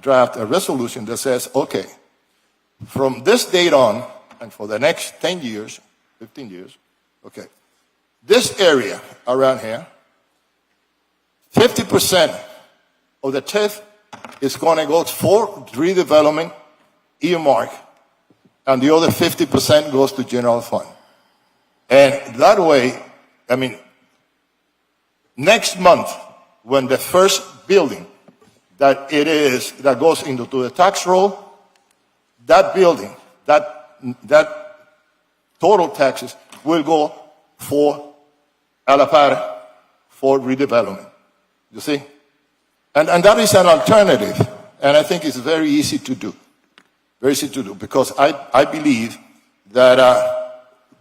draft a resolution that says, okay, from this date on, and for the next 10 years, 15 years, okay, this area around here, 50% of the TIF is going to go for redevelopment, earmark, and the other 50% goes to general fund. And that way, I mean, next month, when the first building that goes into the tax roll, that building, that total taxes will go for Alapata for redevelopment. You see? And that is an alternative. And I think it's very easy to do. Very easy to do, because I believe that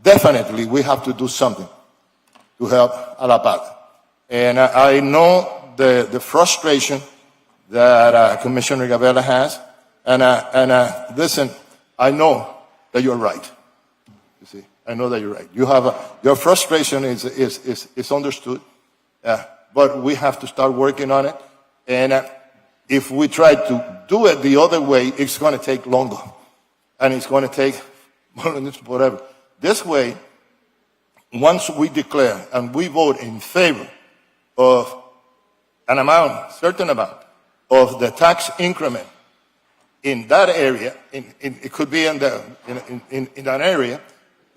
definitely we have to do something to help Alapata. And I know the frustration that Commissioner Gavela has. And listen, I know that you're right. You see, I know that you're right. You have your frustration is understood, but we have to start working on it. And if we try to do it the other way, it's going to take longer, and it's going to take whatever. This way, once we declare and we vote in favor of an amount, certain amount of the tax increment in that area, it could be in that area,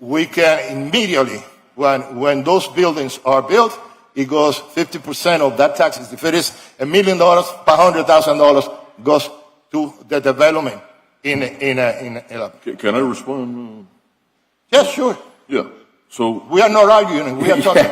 we can immediately, when those buildings are built, it goes 50% of that taxes. If it is $1 million, $500,000 goes to the development in Can I respond? Yes, sure. Yeah. So we are not arguing. We are talking.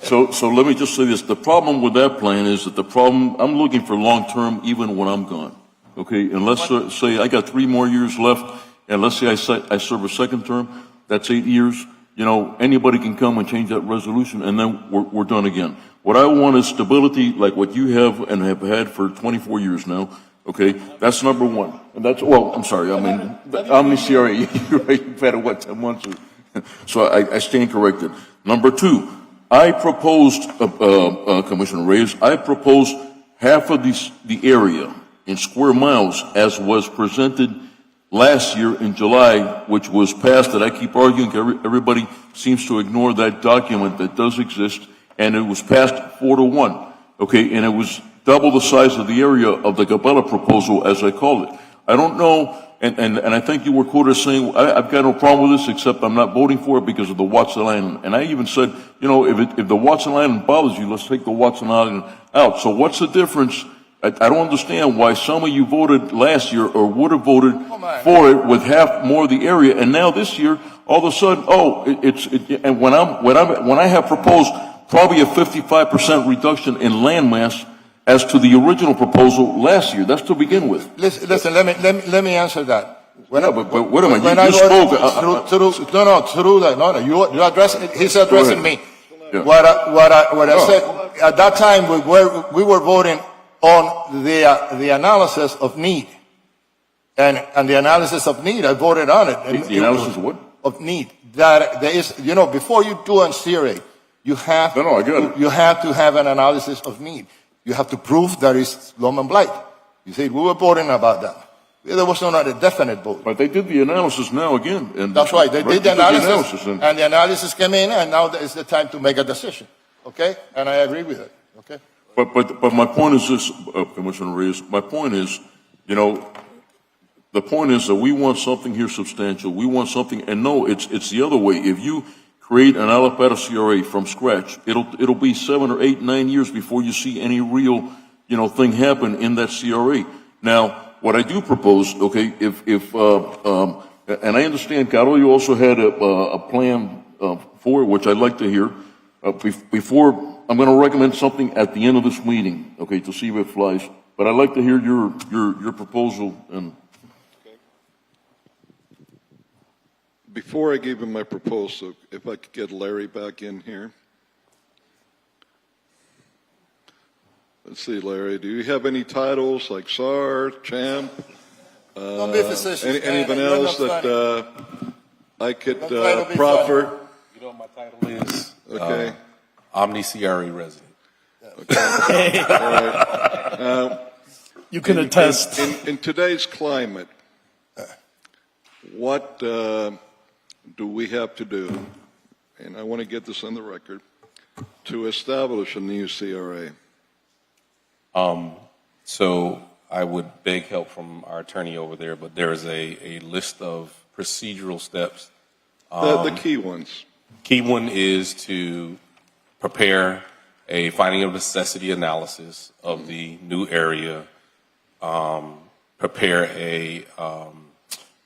So let me just say this. The problem with that plan is that I'm looking for long-term even when I'm gone. Okay, and let's say I got 3 more years left, and let's say I serve a second term, that's 8 years. You know, anybody can come and change that resolution, and then we're done again. What I want is stability like what you have and have had for 24 years now. Okay, that's number one. And that's, well, I'm sorry, I mean, Omni CRA, you're right, you've had it, what, 10 months? So I stand corrected. Number 2, I proposed, Commissioner Reyes, I proposed half of the area in square miles as was presented last year in July, which was passed, that I keep arguing, everybody seems to ignore that document that does exist, and it was passed 4-1, okay, and it was double the size of the area of the Gabella proposal, as I call it. I don't know, and I think you were quoted as saying, I've got no problem with this, except I'm not voting for it because of the Watson Island. And I even said, you know, if the Watson Island bothers you, let's take the Watson Island out. So what's the difference? I don't understand why some of you voted last year or would have voted for it with half more of the area, and now this year, all of a sudden, and when I have proposed probably a 55% reduction in land mass as to the original proposal last year. That's to begin with. Listen, let me answer that. But wait a minute, you spoke. No, you addressing, he's addressing me. Yeah. What I said, at that time, we were voting on the analysis of need. And the analysis of need, I voted on it. The analysis of what? Of need. That there is, you know, before you do a CRA, you have to have an analysis of need. You have to prove that it's slum and blight. You see, we were voting about that. There was not a definite vote. But they did the analysis now again, and. That's right. They did the analysis, and- and the analysis came in, and now is the time to make a decision. Okay? And I agree with it. Okay? But my point is this, Commissioner Reyes, my point is, you know, the point is that we want something here substantial. We want something, and no, it's the other way. If you create an Alapata CRA from scratch, it'll be 7 or 8, 9 years before you see any real, you know, thing happen in that CRA. Now, what I do propose, okay, and I understand, Carol, you also had a plan for it, which I'd like to hear. Before, I'm going to recommend something at the end of this meeting, okay, to see if it flies. But I'd like to hear your proposal. And Before I give him my proposal, if I could get Larry back in here. Let's see, Larry, do you have any titles like SAR, Champ? Don't be facetious. Anything You're else not that I could Don't try to be proffer? You know what my title is? Okay. Omni CRA resident. You can attest. In today's climate, what do we have to do, and I want to get this on the record, to establish a new CRA? So I would beg help from our attorney over there, but there is a list of procedural steps. The key ones. Key one is to prepare a finding of necessity analysis of the new area, prepare a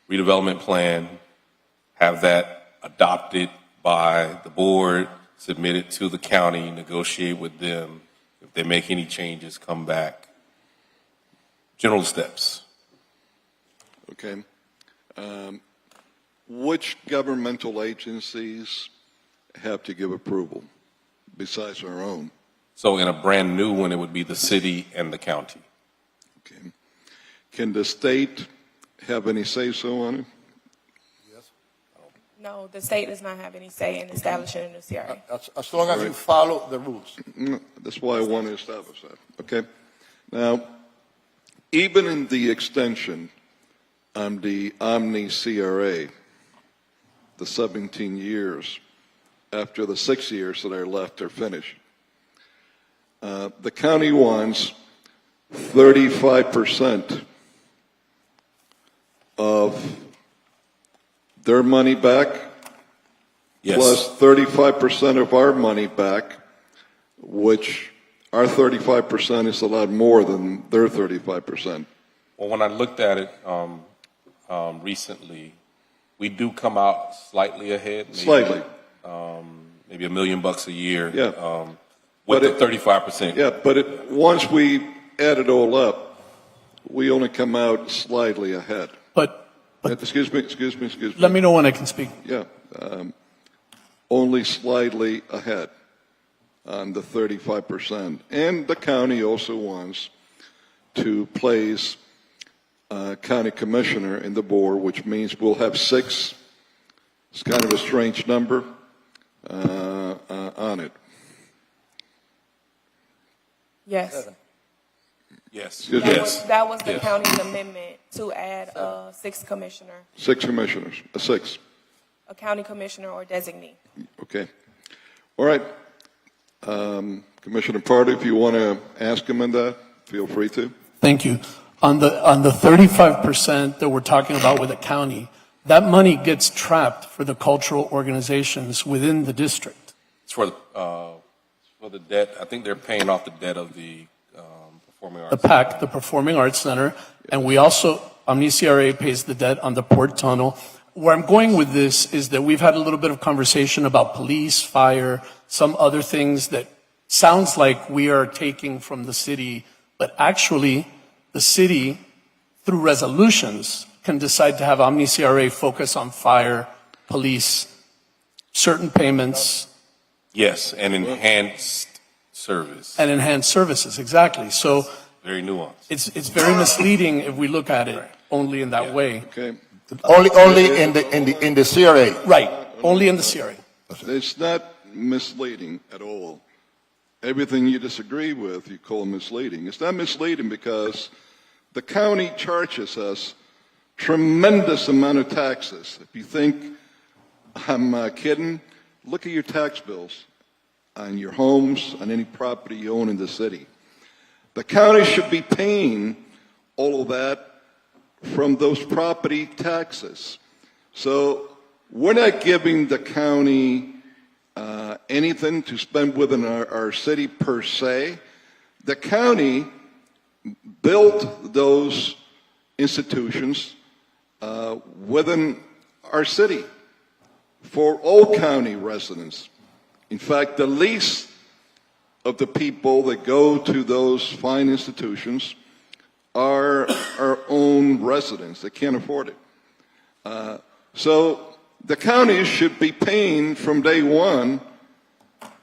redevelopment plan, have that adopted by the board, submit it to the county, negotiate with them. If they make any changes, come back. General steps. Okay. Which governmental agencies have to give approval besides our own? So in a brand new one, it would be the city and the county. Okay. Can the state have any say-so on it? No, the state does not have any say in establishing a new CRA. As long as you follow the rules. That's why I want to establish that. Okay. Now, even in the extension on the Omni CRA, the 17 years after the 6 years that are left are finished, the county wants 35% of their money back, Yes. plus 35% of our money back, which our 35% is a lot more than their 35%. Well, when I looked at it recently, we do come out slightly ahead. Maybe, Slightly. Maybe $1 million a year. Yeah. With But the 35%. Yeah, but once we add it all up, we only come out slightly ahead. But Excuse me. let me know when I can speak. Yeah, only slightly ahead on the 35%. And the county also wants to place a county commissioner in the board, which means we'll have 6. It's kind of a strange number on it. Yes. Yes. Excuse me. That was the Yes. county's amendment to add a 6th commissioner, 6 commissioners, 6. a county commissioner or designee. Okay. All right. Commissioner Party, if you want to ask him on that, feel free to. Thank you. On the 35% that we're talking about with the county, that money gets trapped for the cultural organizations within the district. It's for the debt. I think they're paying off the debt of the performing arts. The PAC, the Performing Arts Center, and we also, Omni CRA pays the debt on the Port Tunnel. Where I'm going with this is that we've had a little bit of conversation about police, fire, some other things that sounds like we are taking from the city, but actually the city, through resolutions, can decide to have Omni CRA focus on fire, police, certain payments, Yes, and enhanced service. and enhanced services, exactly. So Very nuanced. it's very misleading if we look at it only in that way. Okay. Only in the CRA. Right, only in the CRA. It's not misleading at all. Everything you disagree with, you call misleading. It's not misleading because the county charges us tremendous amount of taxes. If you think I'm kidding, look at your tax bills on your homes, on any property you own in the city. The county should be paying all of that from those property taxes. So we're not giving the county anything to spend within our city per se. The county built those institutions within our city for all county residents. In fact, the least of the people that go to those fine institutions are our own residents that can't afford it. So the county should be paying from day one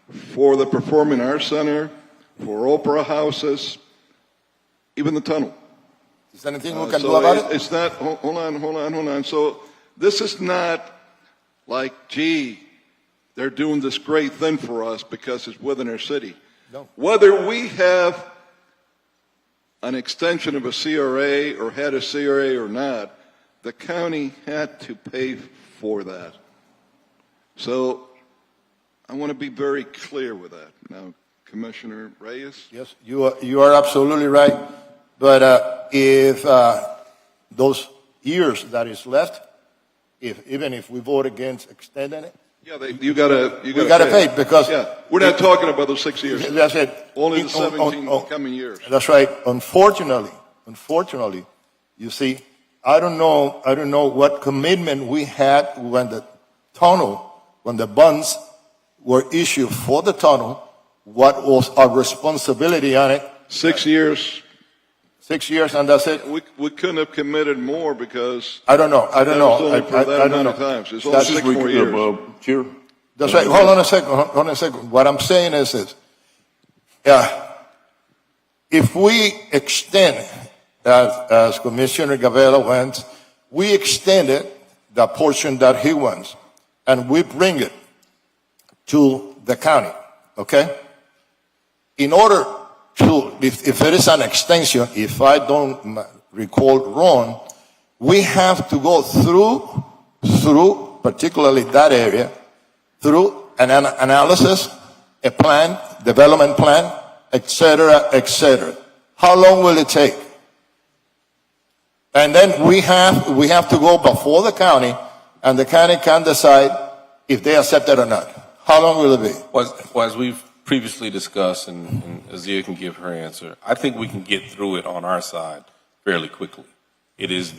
for the Performing Arts Center, for opera houses, even the tunnel. Is there anything we can do So about it? it's not, hold on. So this is not like, gee, they're doing this great thing for us because it's within our city. No. Whether we have an extension of a CRA or had a CRA or not, the county had to pay for that. So I want to be very clear with that. Now, Commissioner Reyes? Yes, you are absolutely right. But if those years that is left, even if we vote against extending it, Yeah, you gotta pay because we're not talking about those 6 years. that's it. Only the 17 coming years. That's right. Unfortunately, you see, I don't know what commitment we had when the bonds were issued for the tunnel. What was our responsibility on it? 6 years. 6 years, and that's it. We couldn't have committed more because I don't know. that was only for that I don't amount know. of times. It's only 6 more years. Chair? That's right. Hold on a second. What I'm saying is this. If we extend, as Commissioner Gavela went, we extended the portion that he wants, and we bring it to the county, okay? In order to, if it is an extension, if I don't recall wrong, we have to go through particularly that area, through an analysis, a plan, development plan, etc., etc. How long will it take? And then we have to go before the county, and the county can decide if they accept it or not. How long will it be? Well, as we've previously discussed, and Azia can give her answer, I think we can get through it on our side fairly quickly. It is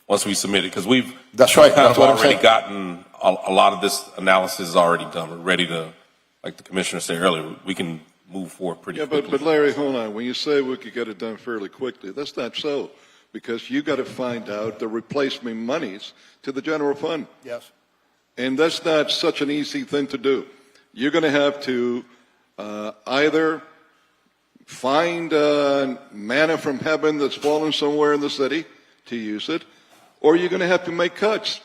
once we submit it, because we've That's right. kind That's of what I'm already saying. gotten a lot of this analysis is already done. We're ready to, like the commissioner said earlier, we can move forward pretty Yeah, quickly. but Larry, hold on. When you say we could get it done fairly quickly, that's not so, because you got to find out the replacement monies to the general fund. Yes. And that's not such an easy thing to do. You're going to have to either find manna from heaven that's fallen somewhere in the city to use it, or you're going to have to make cuts,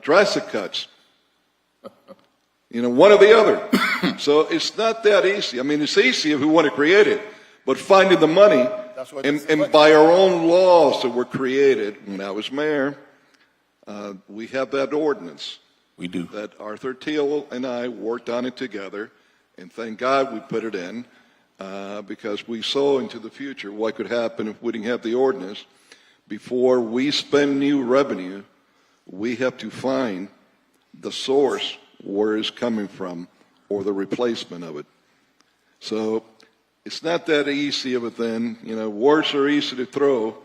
drastic cuts. One or the other. So it's not that easy. I mean, it's easy if we want to create it, but finding the money, and by our own laws that were created when I was mayor, we have that ordinance. We do. That Arthur Teal and I worked on it together, and thank God we put it in, because we saw into the future what could happen if we didn't have the ordinance. Before we spend new revenue, we have to find the source where it's coming from or the replacement of it. So it's not that easy of a thing. Words are easy to throw.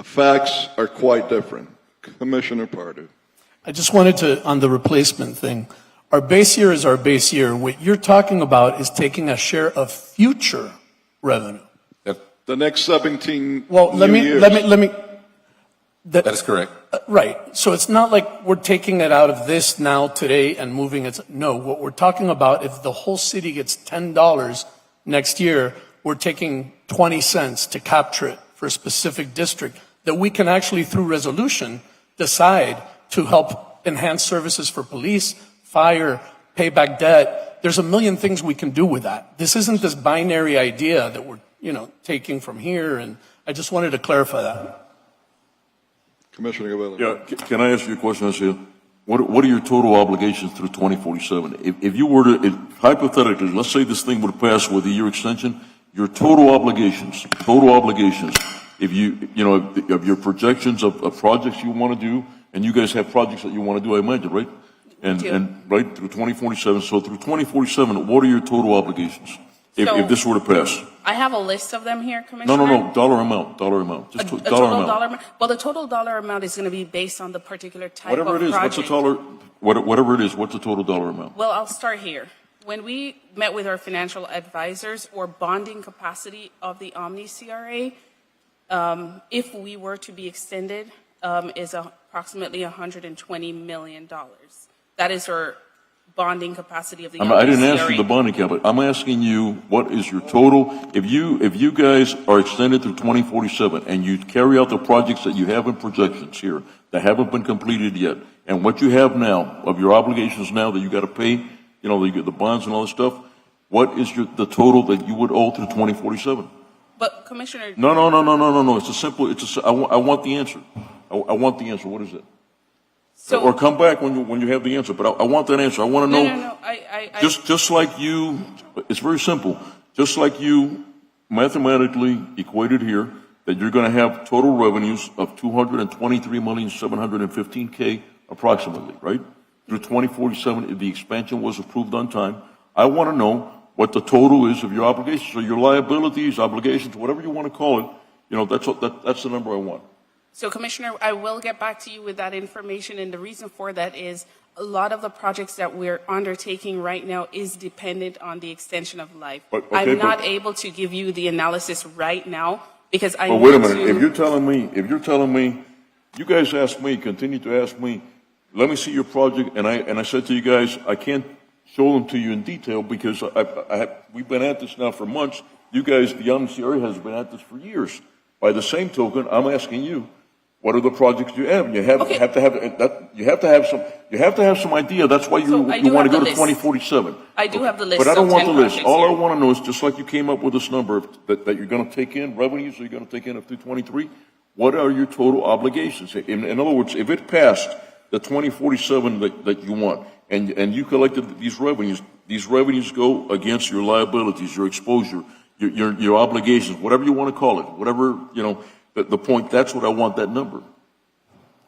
Facts are quite different. Commissioner Pardue. I just wanted to, on the replacement thing, our base year is our base year. What you're talking about is taking a share of future revenue. The next 17 Well, let years. me. That is correct. Right. So it's not like we're taking it out of this now today and moving it. No, what we're talking about, if the whole city gets $10 next year, we're taking 20 cents to capture it for a specific district that we can actually, through resolution, decide to help enhance services for police, fire, pay back debt. There's a million things we can do with that. This isn't this binary idea that we're, taking from here. And I just wanted to clarify that. Commissioner Gabelli. Yeah, can I ask you a question, Isaiah? What are your total obligations through 2047? If you were to, hypothetically, let's say this thing would pass with a year extension, your total obligations, if of your projections of projects you want to do, and you guys have projects that you want to do, I imagine, right? And right through 2047. So through 2047, what are your total obligations if this were to pass? I have a list of them here, Commissioner. No, dollar amount, just A dollar total amount. dollar amount? Well, the total dollar amount is going to be based on the particular type Whatever of it is, project. whatever it is, what's the total dollar amount? Well, I'll start here. When we met with our financial advisors, or bonding capacity of the Omni CRA, if we were to be extended, is approximately $120 million. That is our bonding capacity of the Omni CRA. I didn't ask you the bonding cap, but I'm asking you, what is your total? If you guys are extended through 2047 and you carry out the projects that you have in projections here that haven't been completed yet, and what you have now of your obligations now that you got to pay, the bonds and all this stuff, what is the total that you would owe through 2047? But Commissioner, No. It's a simple. I want the answer. I want the answer. What is it? so Or come back when you have the answer. But I want that answer. I want to know. no. Just like you, it's very simple. Just like you mathematically equated here that you're going to have total revenues of $223,715,000 approximately, right? Through 2047, if the expansion was approved on time. I want to know what the total is of your obligations, or your liabilities, obligations, whatever you want to call it. That's the number I want. So, Commissioner, I will get back to you with that information, and the reason for that is a lot of the projects that we're undertaking right now is dependent on the extension of life. I'm not able to give you the analysis right now because I. But wait a minute. If you're telling me, you guys asked me, continue to ask me, let me see your project, and I said to you guys, I can't show them to you in detail because we've been at this now for months. You guys, the Omni CRA has been at this for years. By the same token, I'm asking you, what are the projects you have? You have to have some idea. That's why you want to go to 2047. I do have the list. But I don't of want 10 the list. projects All here. I want to know is, just like you came up with this number that you're going to take in revenues, or you're going to take in up to 23. What are your total obligations? In other words, if it passed the 2047 that you want, and you collected these revenues go against your liabilities, your exposure, your obligations, whatever you want to call it, whatever, the point, that's what I want, that number.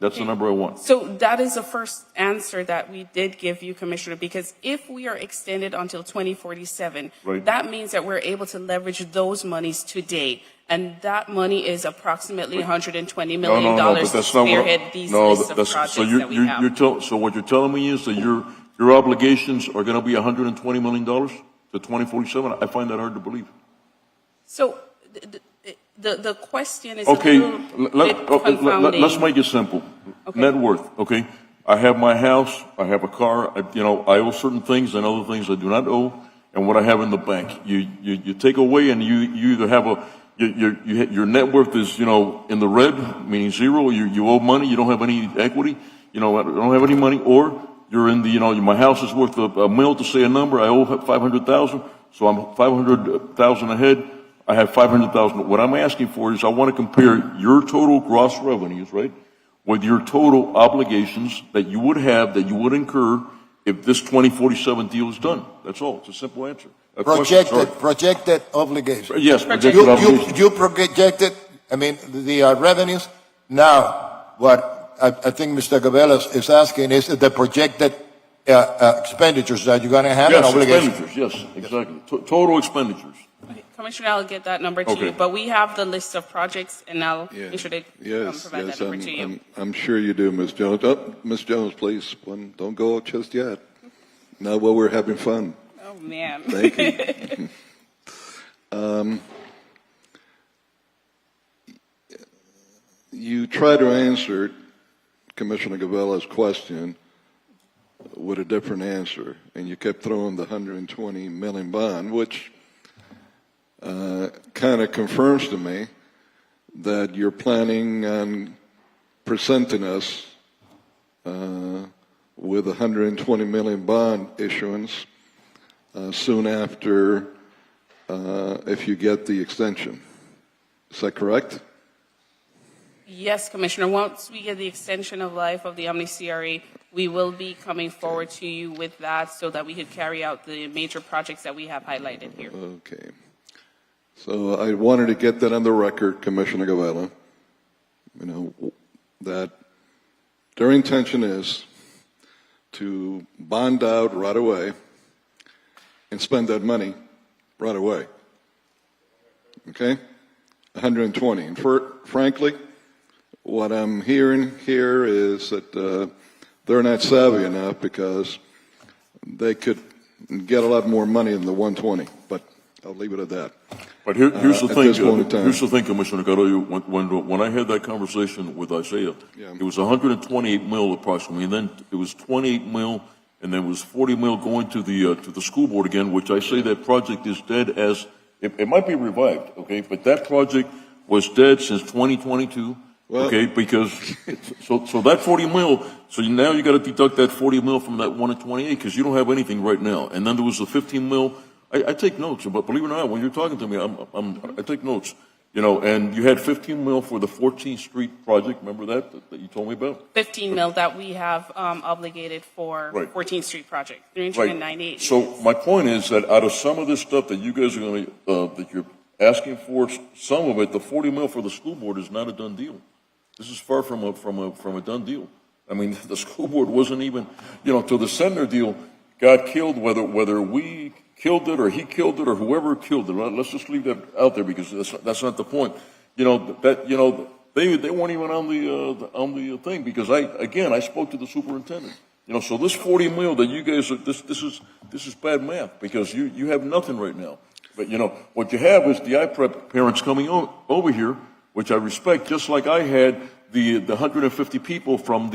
That's the number I want. So that is the first answer that we did give you, Commissioner, because if we are extended until 2047, Right. that means that we're able to leverage those monies today. And that money is approximately $120 million but to that's not what spearhead these lists of projects that we have. So what you're telling me is that your obligations are going to be $120 million to 2047? I find that hard to believe. So the question is Okay, a little bit confounding. let's make it simple. Okay. Net worth, okay? I have my house, I have a car, I owe certain things and other things I do not owe, and what I have in the bank. You take away, and you either have your net worth is, in the red, meaning zero, you owe money, you don't have any equity, I don't have any money, or you're in my house is worth a mil, to say a number, I owe 500,000, so I'm 500,000 ahead. I have 500,000. What I'm asking for is I want to compare your total gross revenues, right, with your total obligations that you would have, that you would incur if this 2047 deal is done. That's all. It's a simple answer. Projected obligation. Yes, projected obligations. You projected, the revenues. Now, what I think Mr. Gabelas is asking is the projected expenditures that you're going to have. Yes, and obligations. expenditures. Yes, exactly. Total expenditures. Okay, Commissioner, I'll get that number to Okay. you. But we have the list of projects, and I'll make sure to provide that number to you. I'm sure you do, Ms. Jones. Ms. Jones, please, don't go just yet. Not while we're having fun. Oh, man. Thank you. You try to answer Commissioner Gabella's question with a different answer, and you kept throwing the $120 million bond, which kind of confirms to me that you're planning on presenting us with a $120 million bond issuance soon after, if you get the extension. Is that correct? Yes, Commissioner. Once we get the extension of life of the Omni CRA, we will be coming forward to you with that so that we could carry out the major projects that we have highlighted here. Okay. So I wanted to get that on the record, Commissioner Gavella, that their intention is to bond out right away and spend that money right away. Okay? 120. And frankly, what I'm hearing here is that they're not savvy enough because they could get a lot more money than the 120. But I'll leave it at that. But here's the at thing, this point in time. here's the thing, Commissioner Carrillo, when I had that conversation with Isaiah, it was 128 mil approximately, and then it was 28 mil, and then it was 40 mil going to the school board again, which I say that project is dead as, it might be revived, okay, but that project was dead since 2022, okay, because, so that 40 mil, so now you gotta deduct that 40 mil from that 128, because you don't have anything right now, and then there was the 15 mil. I take notes, but believe it or not, when you're talking to me, I take notes, and you had 15 mil for the 14th Street project. Remember that you told me about? 15 mil that we have obligated for Right. 14th Street project, Right. 398. So my point is that out of some of this stuff that you guys are going to, that you're asking for, some of it, the 40 mil for the school board is not a done deal. This is far from a done deal. I mean, the school board wasn't even, till the Sender deal got killed, whether we killed it or he killed it or whoever killed it. Let's just leave that out there because that's not the point. They weren't even on the thing because I spoke to the superintendent. So this 40 mil that you guys are, this is bad math because you have nothing right now. But what you have is the IPREP parents coming over here, which I respect, just like I had the 150 people from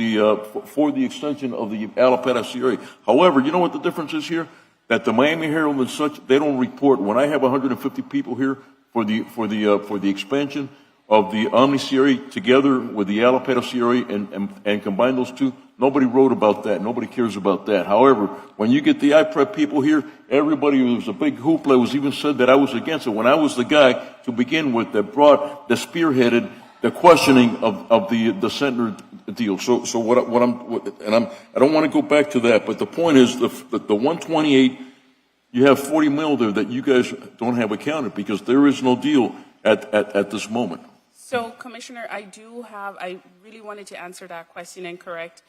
for the extension of the Alapata CRA. However, you know what the difference is here? That the Miami Herald and such, they don't report. When I have 150 people here for the expansion of the Omni CRA together with the Alapata CRA and combine those two, nobody wrote about that. Nobody cares about that. However, when you get the IPREP people here, everybody, there was a big hoopla. It was even said that I was against it when I was the guy to begin with that spearheaded the questioning of the Sender deal. So I don't want to go back to that, but the point is the 128, you have 40 mil there that you guys don't have accounted because there is no deal at this moment. So, Commissioner, I really wanted to answer that question and correct.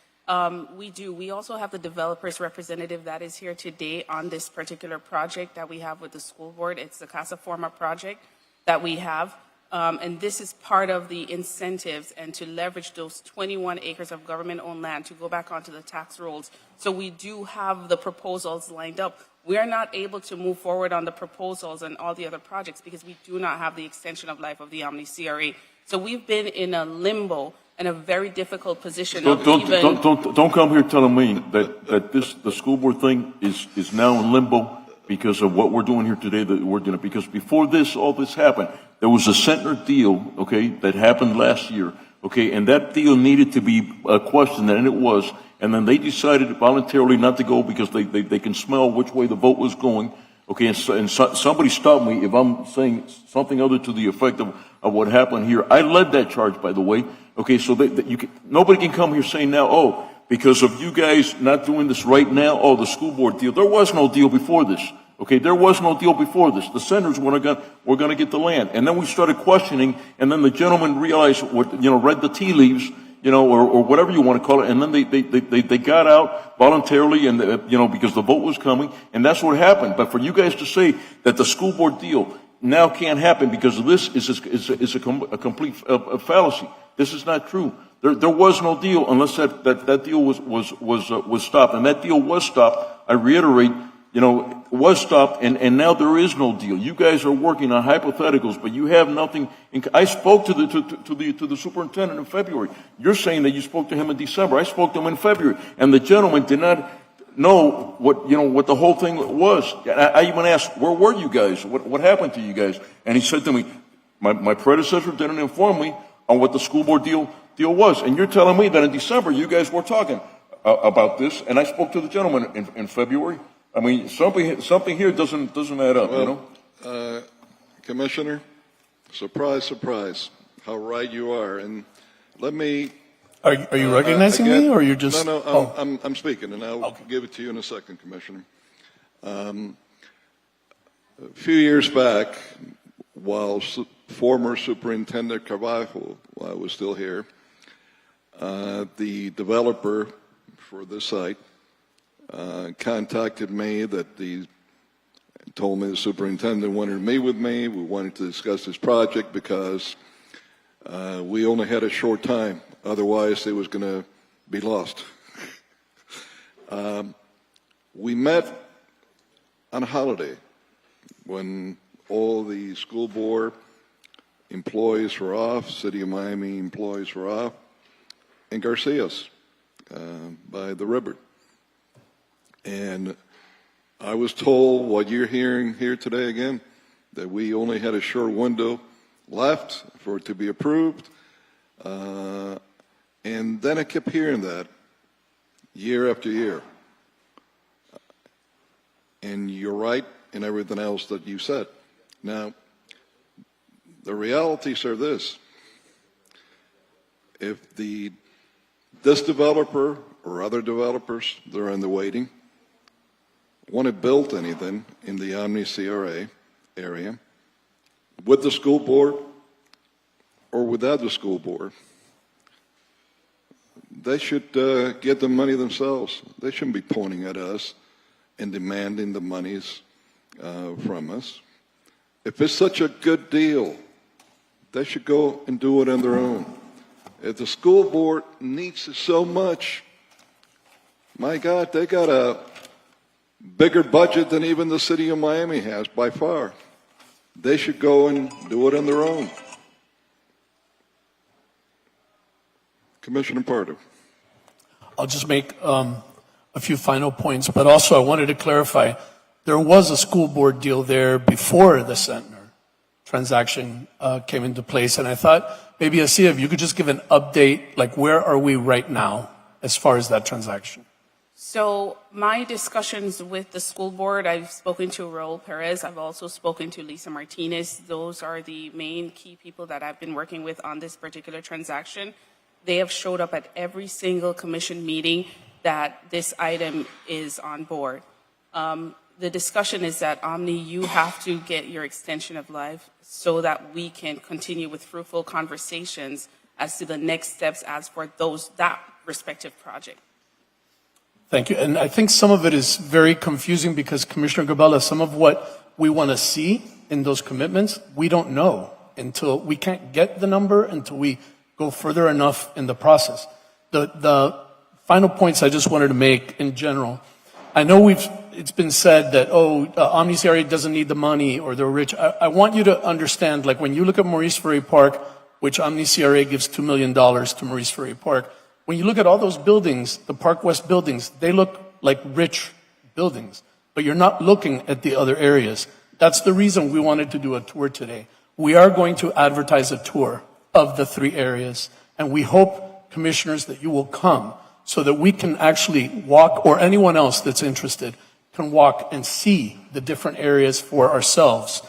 We do. We also have the developer's representative that is here today on this particular project that we have with the school board. It's the Casa Forma project that we have. And this is part of the incentives and to leverage those 21 acres of government-owned land to go back onto the tax rolls. So we do have the proposals lined up. We are not able to move forward on the proposals and all the other projects because we do not have the extension of life of the Omni CRA. So we've been in a limbo and a very difficult position. Don't come here telling me that the school board thing is now in limbo because of what we're doing here today because before all this happened, there was a Sender deal, okay, that happened last year, okay, and that deal needed to be questioned, and it was, and then they decided voluntarily not to go because they can smell which way the vote was going, okay, and somebody stopped me if I'm saying something other to the effect of what happened here. I led that charge, by the way, okay, so nobody can come here saying now, because of you guys not doing this right now, the school board deal. There was no deal before this. Okay, there was no deal before this. The Senders were going to get the land. And then we started questioning, and then the gentleman realized read the tea leaves, or whatever you want to call it, and then they got out voluntarily and, because the vote was coming, and that's what happened. But for you guys to say that the school board deal now can't happen because of this is a complete fallacy. This is not true. There was no deal unless that deal was stopped, and that deal was stopped. I reiterate, was stopped, and now there is no deal. You guys are working on hypotheticals, but you have nothing. I spoke to the superintendent in February. You're saying that you spoke to him in December. I spoke to him in February, and the gentleman did not know what the whole thing was. I even asked, where were you guys? What happened to you guys? And he said to me, my predecessor didn't inform me on what the school board deal was. And you're telling me that in December you guys were talking about this, and I spoke to the gentleman in February. I mean, something here doesn't add up, Commissioner, surprise, surprise, how right you are. And let me. Are you recognizing again, me, or you're just? No, oh. I'm speaking, and I'll Okay. give it to you in a second, Commissioner. A few years back, while former Superintendent Carvalho was still here, the developer for this site contacted me told me the superintendent wanted to meet with me. We wanted to discuss this project because we only had a short time. Otherwise, it was going to be lost. We met on a holiday when all the school board employees were off, City of Miami employees were off, in Garcia's by the river. And I was told what you're hearing here today again, that we only had a short window left for it to be approved. And then I kept hearing that year after year. And you're right in everything else that you said. Now, the realities are this. If this developer or other developers that are in the waiting want to build anything in the Omni CRA area with the school board or without the school board, they should get the money themselves. They shouldn't be pointing at us and demanding the monies from us. If it's such a good deal, they should go and do it on their own. If the school board needs it so much, my God, they got a bigger budget than even the city of Miami has by far. They should go and do it on their own. Commissioner Pardo. I'll just make a few final points, but also I wanted to clarify, there was a school board deal there before the Centner transaction came into place, and I thought maybe, Asia, if you could just give an update, like where are we right now as far as that transaction? So my discussions with the school board, I've spoken to Raul Perez. I've also spoken to Lisa Martinez. Those are the main key people that I've been working with on this particular transaction. They have showed up at every single commission meeting that this item is on board. The discussion is that, Omni, you have to get your extension of life so that we can continue with fruitful conversations as to the next steps as for that respective project. Thank you. And I think some of it is very confusing because, Commissioner Gabella, some of what we want to see in those commitments, we don't know until we can't get the number until we go further enough in the process. The final points I just wanted to make in general, I know it's been said that, Omni CRA doesn't need the money or they're rich. I want you to understand, like when you look at Maurice Ferry Park, which Omni CRA gives $2 million to Maurice Ferry Park, when you look at all those buildings, the Park West buildings, they look like rich buildings, but you're not looking at the other areas. That's the reason we wanted to do a tour today. We are going to advertise a tour of the 3 areas, and we hope, commissioners, that you will come so that we can actually walk, or anyone else that's interested can walk and see the different areas for ourselves.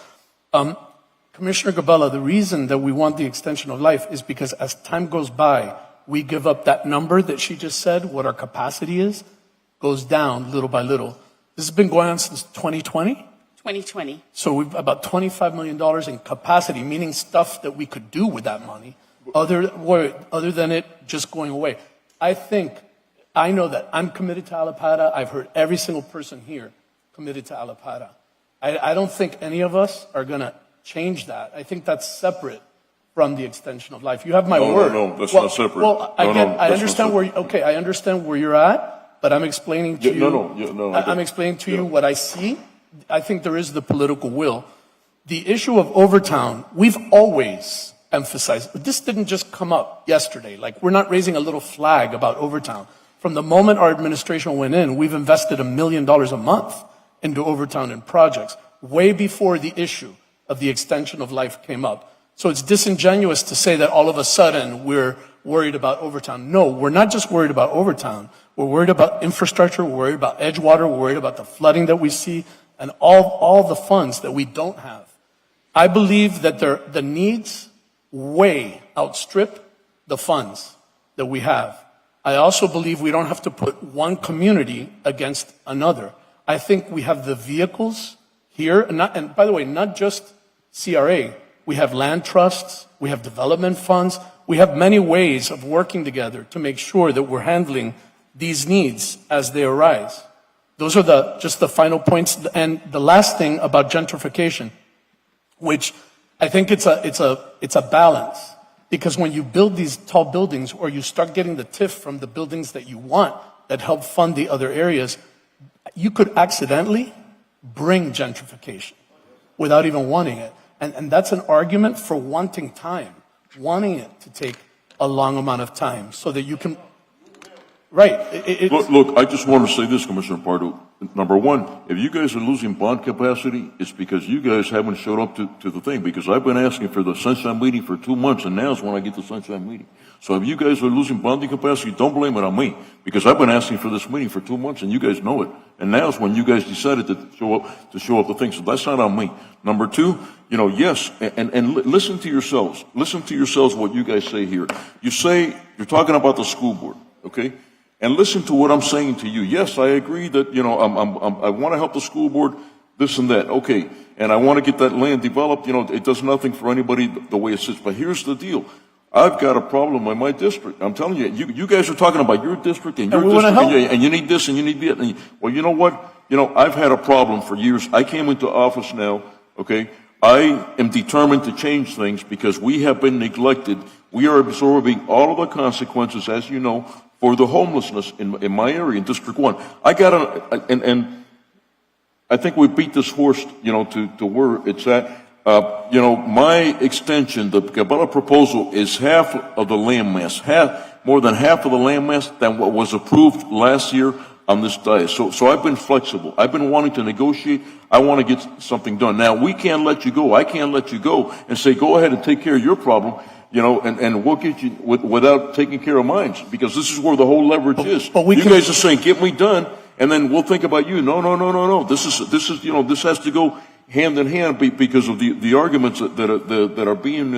Commissioner Gabella, the reason that we want the extension of life is because as time goes by, we give up that number that she just said, what our capacity is, goes down little by little. This has been going on since 2020? 2020. So we've about $25 million in capacity, meaning stuff that we could do with that money, other than it just going away. I know that I'm committed to Alapata. I've heard every single person here committed to Alapata. I don't think any of us are going to change that. I think that's separate from the extension of life. You have my word. No, that's not separate. Well, I understand I understand where you're at, but I'm explaining to you. I'm explaining to you what I see. I think there is the political will. The issue of Overtown, we've always emphasized, but this didn't just come up yesterday. Like, we're not raising a little flag about Overtown. From the moment our administration went in, we've invested $1 million a month into Overtown and projects, way before the issue of the extension of life came up. So it's disingenuous to say that all of a sudden we're worried about Overtown. No, we're not just worried about Overtown. We're worried about infrastructure, we're worried about Edgewater, we're worried about the flooding that we see, and all the funds that we don't have. I believe that the needs way outstrip the funds that we have. I also believe we don't have to put one community against another. I think we have the vehicles here, and by the way, not just CRA. We have land trusts, we have development funds, we have many ways of working together to make sure that we're handling these needs as they arise. Those are just the final points. And the last thing about gentrification, which I think it's a balance. Because when you build these tall buildings, or you start getting the TIF from the buildings that you want that help fund the other areas, you could accidentally bring gentrification without even wanting it. And that's an argument for wanting time, wanting it to take a long amount of time so that you can, right. Look, I just want to say this, Commissioner Pardo. Number one, if you guys are losing bond capacity, it's because you guys haven't showed up to the thing. Because I've been asking for the sunshine meeting for 2 months, and now is when I get the sunshine meeting. So if you guys are losing bonding capacity, don't blame it on me. Because I've been asking for this meeting for 2 months, and you guys know it. And now is when you guys decided to show up the thing. So that's not on me. Number two, yes, and listen to yourselves. Listen to yourselves what you guys say here. You say, you're talking about the school board, okay? And listen to what I'm saying to you. Yes, I agree that, I want to help the school board, this and that. Okay. And I want to get that land developed. It does nothing for anybody the way it sits. But here's the deal. I've got a problem in my district. I'm telling you, you guys are talking about your district and your district, and you need this and you need that. Well, you know what? I've had a problem for years. I came into office now, okay? I am determined to change things because we have been neglected. We are absorbing all of the consequences, as you know, for the homelessness in my area, in District 1. And I think we beat this horse, to where it's at. My extension, the Cabela proposal, is half of the land mass, more than half of the land mass than what was approved last year on this dais. So I've been flexible. I've been wanting to negotiate. I want to get something done. Now, we can't let you go. I can't let you go and say, go ahead and take care of your problem. And we'll get you without taking care of mine, because this is where the whole leverage is. But you guys are saying, get me done, and then we'll think about you. No. This is, this has to go hand in hand because of the arguments that are being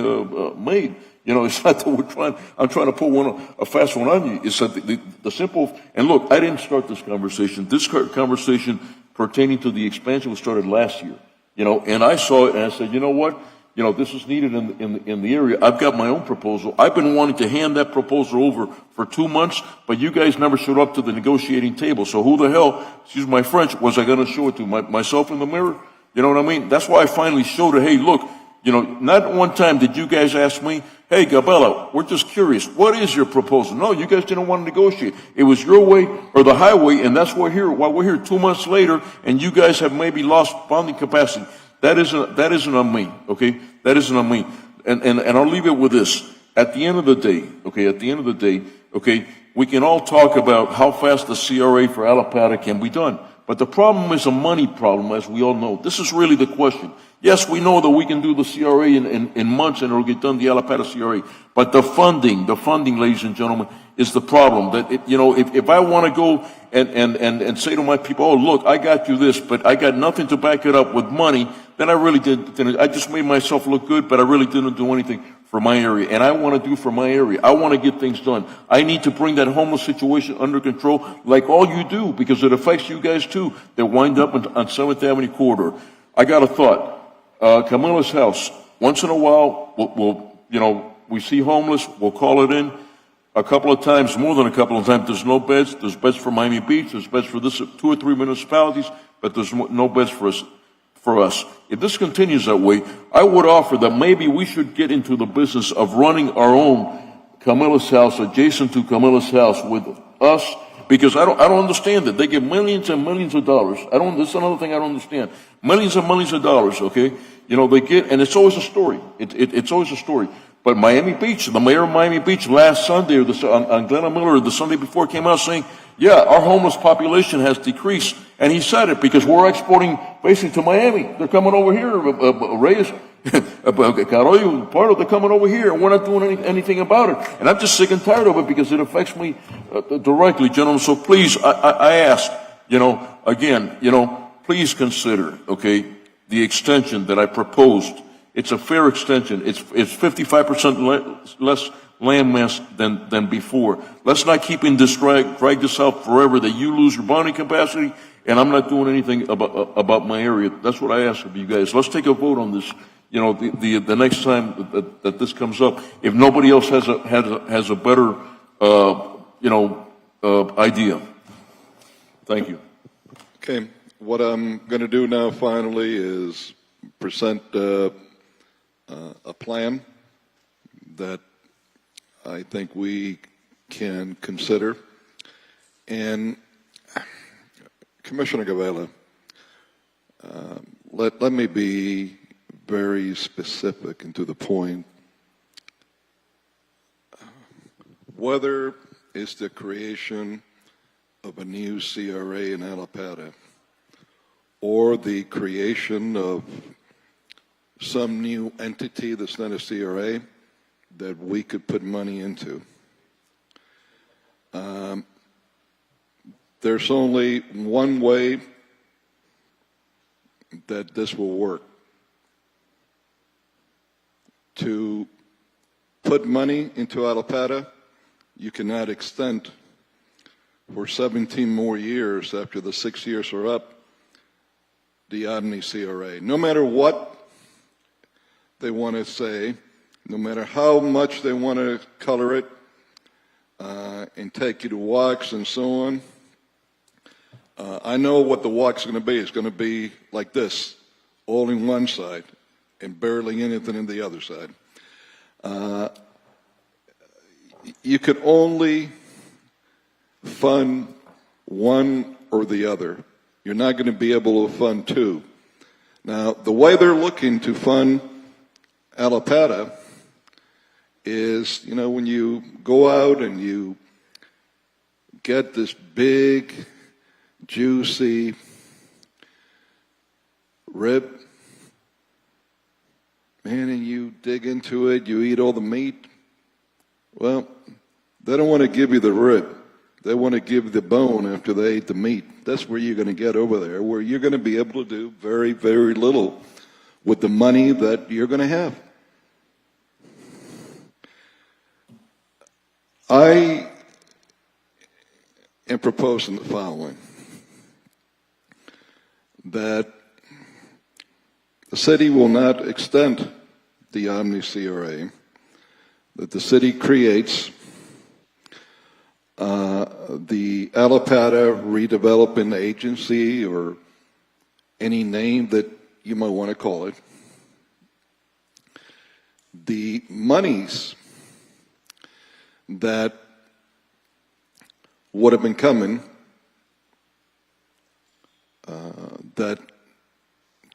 made. It's not that I'm trying to put a fast one on you. It's that the simple, and look, I didn't start this conversation. This conversation pertaining to the expansion was started last year. And I saw it and I said, you know what? This is needed in the area. I've got my own proposal. I've been wanting to hand that proposal over for 2 months, but you guys never showed up to the negotiating table. So who the hell, excuse my French, was I going to show it to? Myself in the mirror? You know what I mean? That's why I finally showed it. Hey, look, not one time did you guys ask me, hey, Cabela, we're just curious. What is your proposal? No, you guys didn't want to negotiate. It was your way or the highway, and that's why we're here 2 months later, and you guys have maybe lost bonding capacity. That isn't on me, okay? That isn't on me. And I'll leave it with this. At the end of the day, okay, we can all talk about how fast the CRA for Alapata can be done. But the problem is a money problem, as we all know. This is really the question. Yes, we know that we can do the CRA in months and it'll get done, the Alapata CRA. But the funding, ladies and gentlemen, is the problem. That if I want to go and say to my people, oh, look, I got you this, but I got nothing to back it up with money, then I really didn't. I just made myself look good, but I really didn't do anything for my area. And I want to do for my area. I want to get things done. I need to bring that homeless situation under control like all you do, because it affects you guys too that wind up on 7th Avenue corridor. I got a thought. Camilla's house, once in a while, we see homeless, we'll call it in. A couple of times, more than a couple of times, there's no beds. There's beds for Miami Beach. There's beds for 2 or 3 municipalities, but there's no beds for us. If this continues that way, I would offer that maybe we should get into the business of running our own Camilla's house adjacent to Camilla's house with us, because I don't understand it. They get millions and millions of dollars. This is another thing I don't understand. Millions and millions of dollars, okay? They get, and it's always a story. It's always a story. But Miami Beach, the mayor of Miami Beach last Sunday, on Glenna Miller, the Sunday before, came out saying, yeah, our homeless population has decreased. And he said it because we're exporting basically to Miami. They're coming over here, Reyes, Carollo, Pardo, they're coming over here, and we're not doing anything about it. And I'm just sick and tired of it because it affects me directly, gentlemen. So please, I ask, again, please consider, okay, the extension that I proposed. It's a fair extension. It's 55% less landmass than before. Let's not keep in this drag this out forever, that you lose your bonding capacity, and I'm not doing anything about my area. That's what I ask of you guys. Let's take a vote on this. You know, the next time that this comes up, if nobody else has a better, idea. Thank you. Okay, what I'm going to do now finally is present a plan that I think we can consider. And Commissioner Gavela, let me be very specific and to the point. Whether it's the creation of a new CRA in Alapata or the creation of some new entity that's not a CRA that we could put money into. There's only one way that this will work. To put money into Alapata, you cannot extend for 17 more years after the 6 years are up the Omni CRA. No matter what they want to say, no matter how much they want to color it and take you to walks and so on, I know what the walk's going to be. It's going to be like this, all in one side and barely anything in the other side. You could only fund one or the other. You're not going to be able to fund two. Now, the way they're looking to fund Alapata is, you know, when you go out and you get this big, juicy rib, man, and you dig into it, you eat all the meat. Well, they don't want to give you the rib. They want to give you the bone after they ate the meat. That's where you're going to get over there, where you're going to be able to do very, very little with the money that you're going to have. I am proposing the following, that the city will not extend the Omni CRA, that the city creates the Alapata Redevelopment Agency, or any name that you might want to call it. The monies that would have been coming that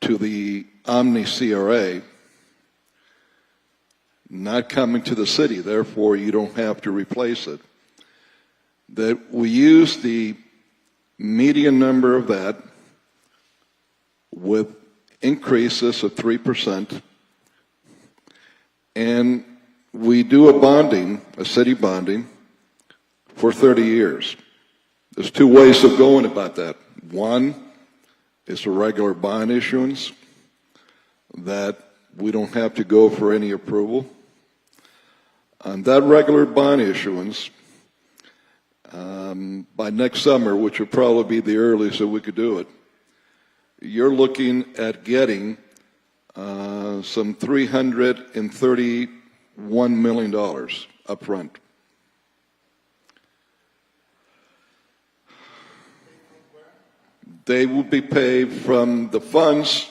to the Omni CRA, not coming to the city, therefore you don't have to replace it, that we use the median number of that with increases of 3%, and we do a bonding, a city bonding, for 30 years. There's two ways of going about that. One is a regular bond issuance that we don't have to go for any approval. On that regular bond issuance, by next summer, which would probably be the earliest that we could do it, you're looking at getting some $331 million up front. They will be paid from the funds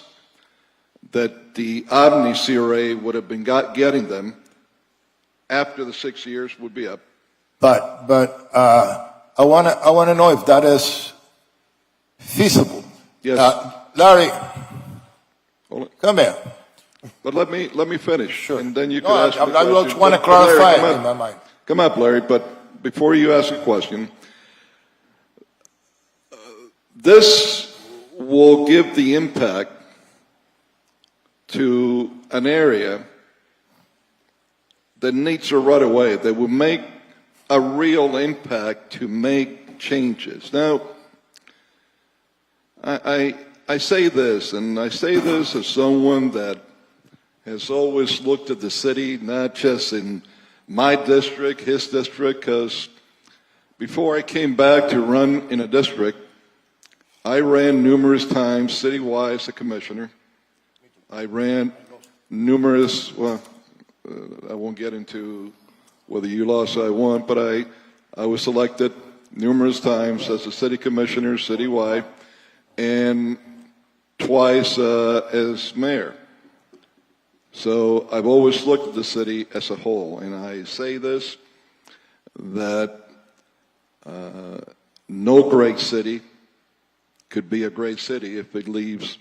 that the Omni CRA would have been getting them after the 6 years would be up. But I want to know if that is feasible. Yes. Larry, Hold on. come here. But let me finish. Sure. And then you can No, ask I the just question. want to But Larry, clarify come it in up. my mind. Come up, Larry, but before you ask a question, this will give the impact to an area that needs to run away, that will make a real impact to make changes. Now, I say this, and I say this as someone that has always looked at the city, not just in my district, his district, because before I came back to run in a district, I ran numerous times citywide as a commissioner. I ran numerous, I won't get into whether you lost or I won, but I was selected numerous times as a city commissioner citywide and twice as mayor. So I've always looked at the city as a whole, and I say this, that no great city could be a great city if it leaves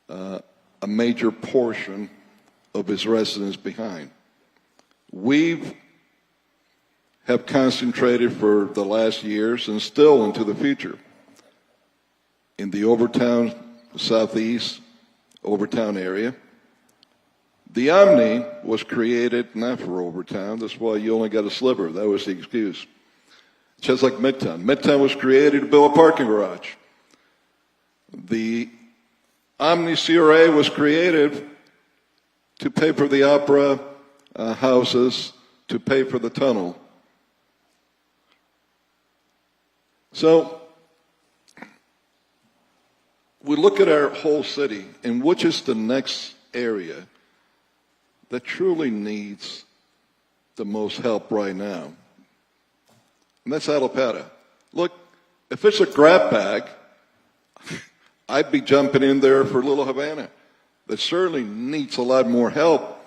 a major portion of its residents behind. We have concentrated for the last years and still into the future in the Overtown, Southeast Overtown area. The Omni was created not for Overtown. That's why you only got a sliver. That was the excuse. Just like Midtown. Midtown was created to build a parking garage. The Omni CRA was created to pay for the opera houses, to pay for the tunnel. So we look at our whole city and which is the next area that truly needs the most help right now. And that's Alapata. Look, if it's a grab bag, I'd be jumping in there for Little Havana. That certainly needs a lot more help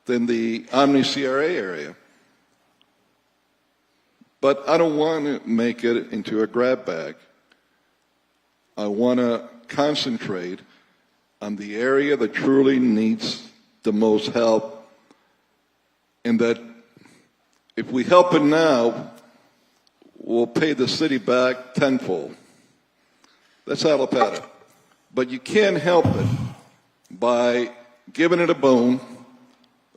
than the Omni CRA area. But I don't want to make it into a grab bag. I want to concentrate on the area that truly needs the most help, and that if we help it now, we'll pay the city back tenfold. That's Alapata. But you can't help it by giving it a bone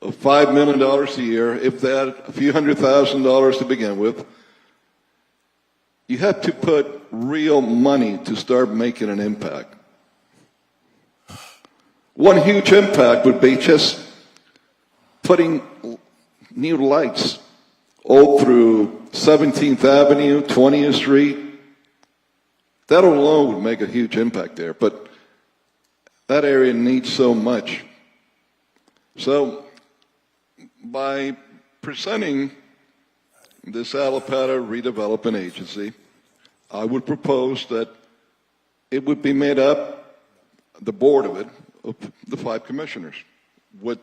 of $5 million a year, if that, a few $100,000 to begin with. You have to put real money to start making an impact. One huge impact would be just putting new lights all through 17th Avenue, 20th Street. That alone would make a huge impact there, but that area needs so much. So by presenting this Alapata Redevelopment Agency, I would propose that it would be made up, the board of it, of the 5 commissioners, with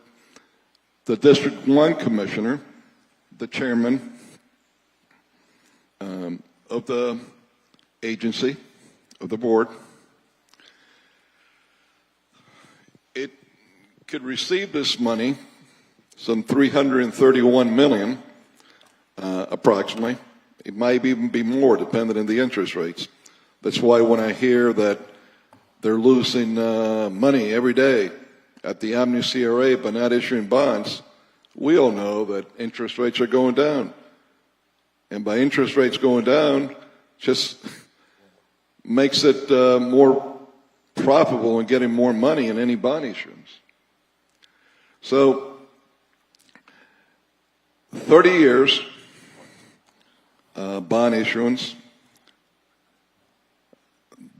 the District 1 commissioner, the chairman of the agency, of the board. It could receive this money, some $331 million, approximately. It might even be more, depending on the interest rates. That's why when I hear that they're losing money every day at the Omni CRA by not issuing bonds, we all know that interest rates are going down. And by interest rates going down, just makes it more profitable and getting more money in any bond issuance. So, 30 years bond issuance.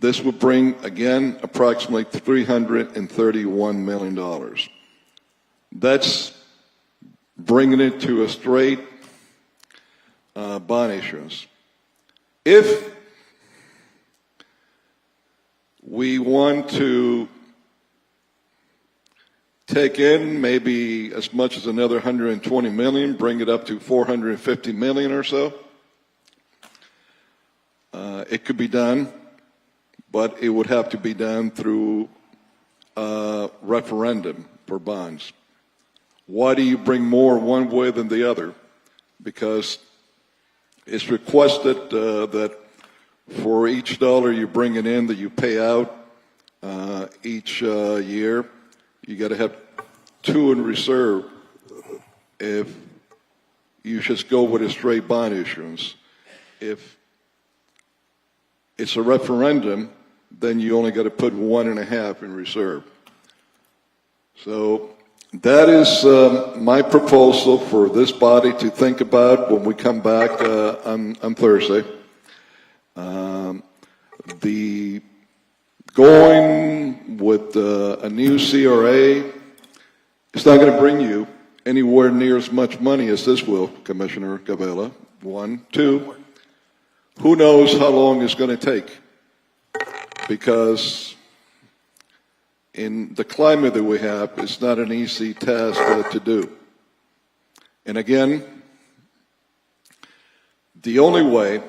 This would bring, again, approximately $331 million. That's bringing it to a straight bond issuance. If we want to take in maybe as much as another 120 million, bring it up to 450 million or so, it could be done, but it would have to be done through a referendum for bonds. Why do you bring more one way than the other? Because it's requested that for each dollar you bring it in that you pay out each year, you got to have 2 in reserve if you just go with a straight bond issuance. If it's a referendum, then you only got to put 1.5 in reserve. So That is my proposal for this body to think about when we come back on Thursday. The going with a new CRA is not going to bring you anywhere near as much money as this will, Commissioner Gabela. One. Two, who knows how long it's going to take? Because in the climate that we have, it's not an easy task to do. And again, the only way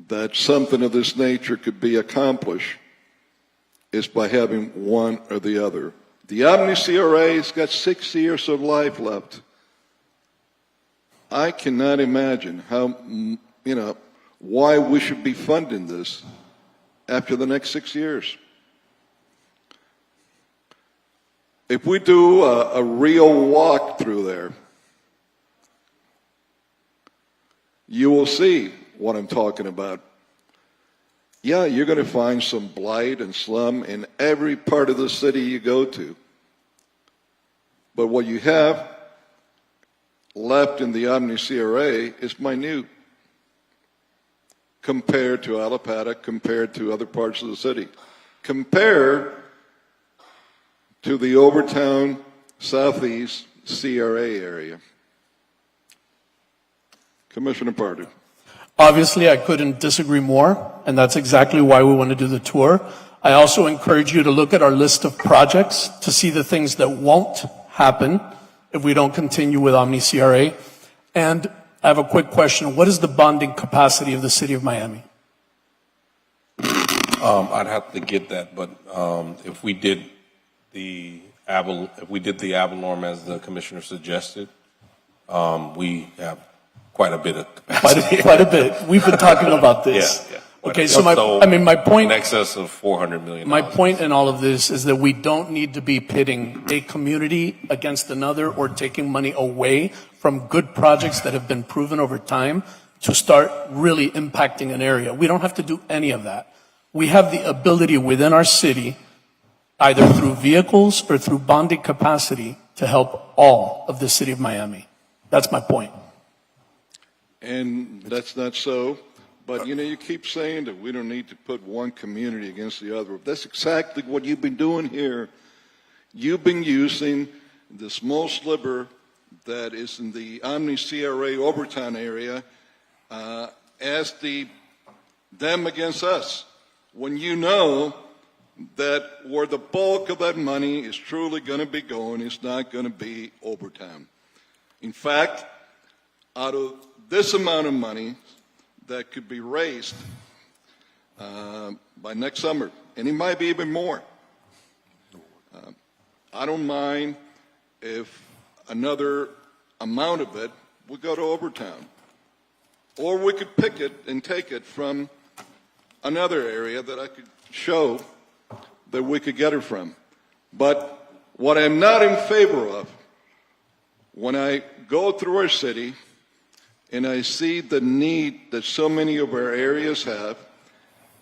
that something of this nature could be accomplished is by having one or the other. The Omni CRA has got 6 years of life left. I cannot imagine how, why we should be funding this after the next 6 years. If we do a real walk through there, you will see what I'm talking about. Yeah, you're going to find some blight and slum in every part of the city you go to. But what you have left in the Omni CRA is minute compared to Alapata, compared to other parts of the city. Compare to the Overtown Southeast CRA area. Commissioner Pardue. Obviously, I couldn't disagree more, and that's exactly why we want to do the tour. I also encourage you to look at our list of projects to see the things that won't happen if we don't continue with Omni CRA. And I have a quick question. What is the bonding capacity of the city of Miami? I'd have to get that, but if we did the Avalorm as the commissioner suggested, we have quite a bit of capacity. Quite a bit. We've been talking about this. Yeah. Okay, so my point. In excess of $400 million. My point in all of this is that we don't need to be pitting a community against another or taking money away from good projects that have been proven over time to start really impacting an area. We don't have to do any of that. We have the ability within our city, either through vehicles or through bonding capacity, to help all of the city of Miami. That's my point. And that's not so. But, you keep saying that we don't need to put one community against the other. That's exactly what you've been doing here. You've been using the small sliver that is in the Omni CRA Overtown area as them against us. When you know that where the bulk of that money is truly going to be going is not going to be Overtown. In fact, out of this amount of money that could be raised by next summer, and it might be even more. I don't mind if another amount of it would go to Overtown. Or we could pick it and take it from another area that I could show that we could get it from. But what I'm not in favor of, when I go through our city and I see the need that so many of our areas have,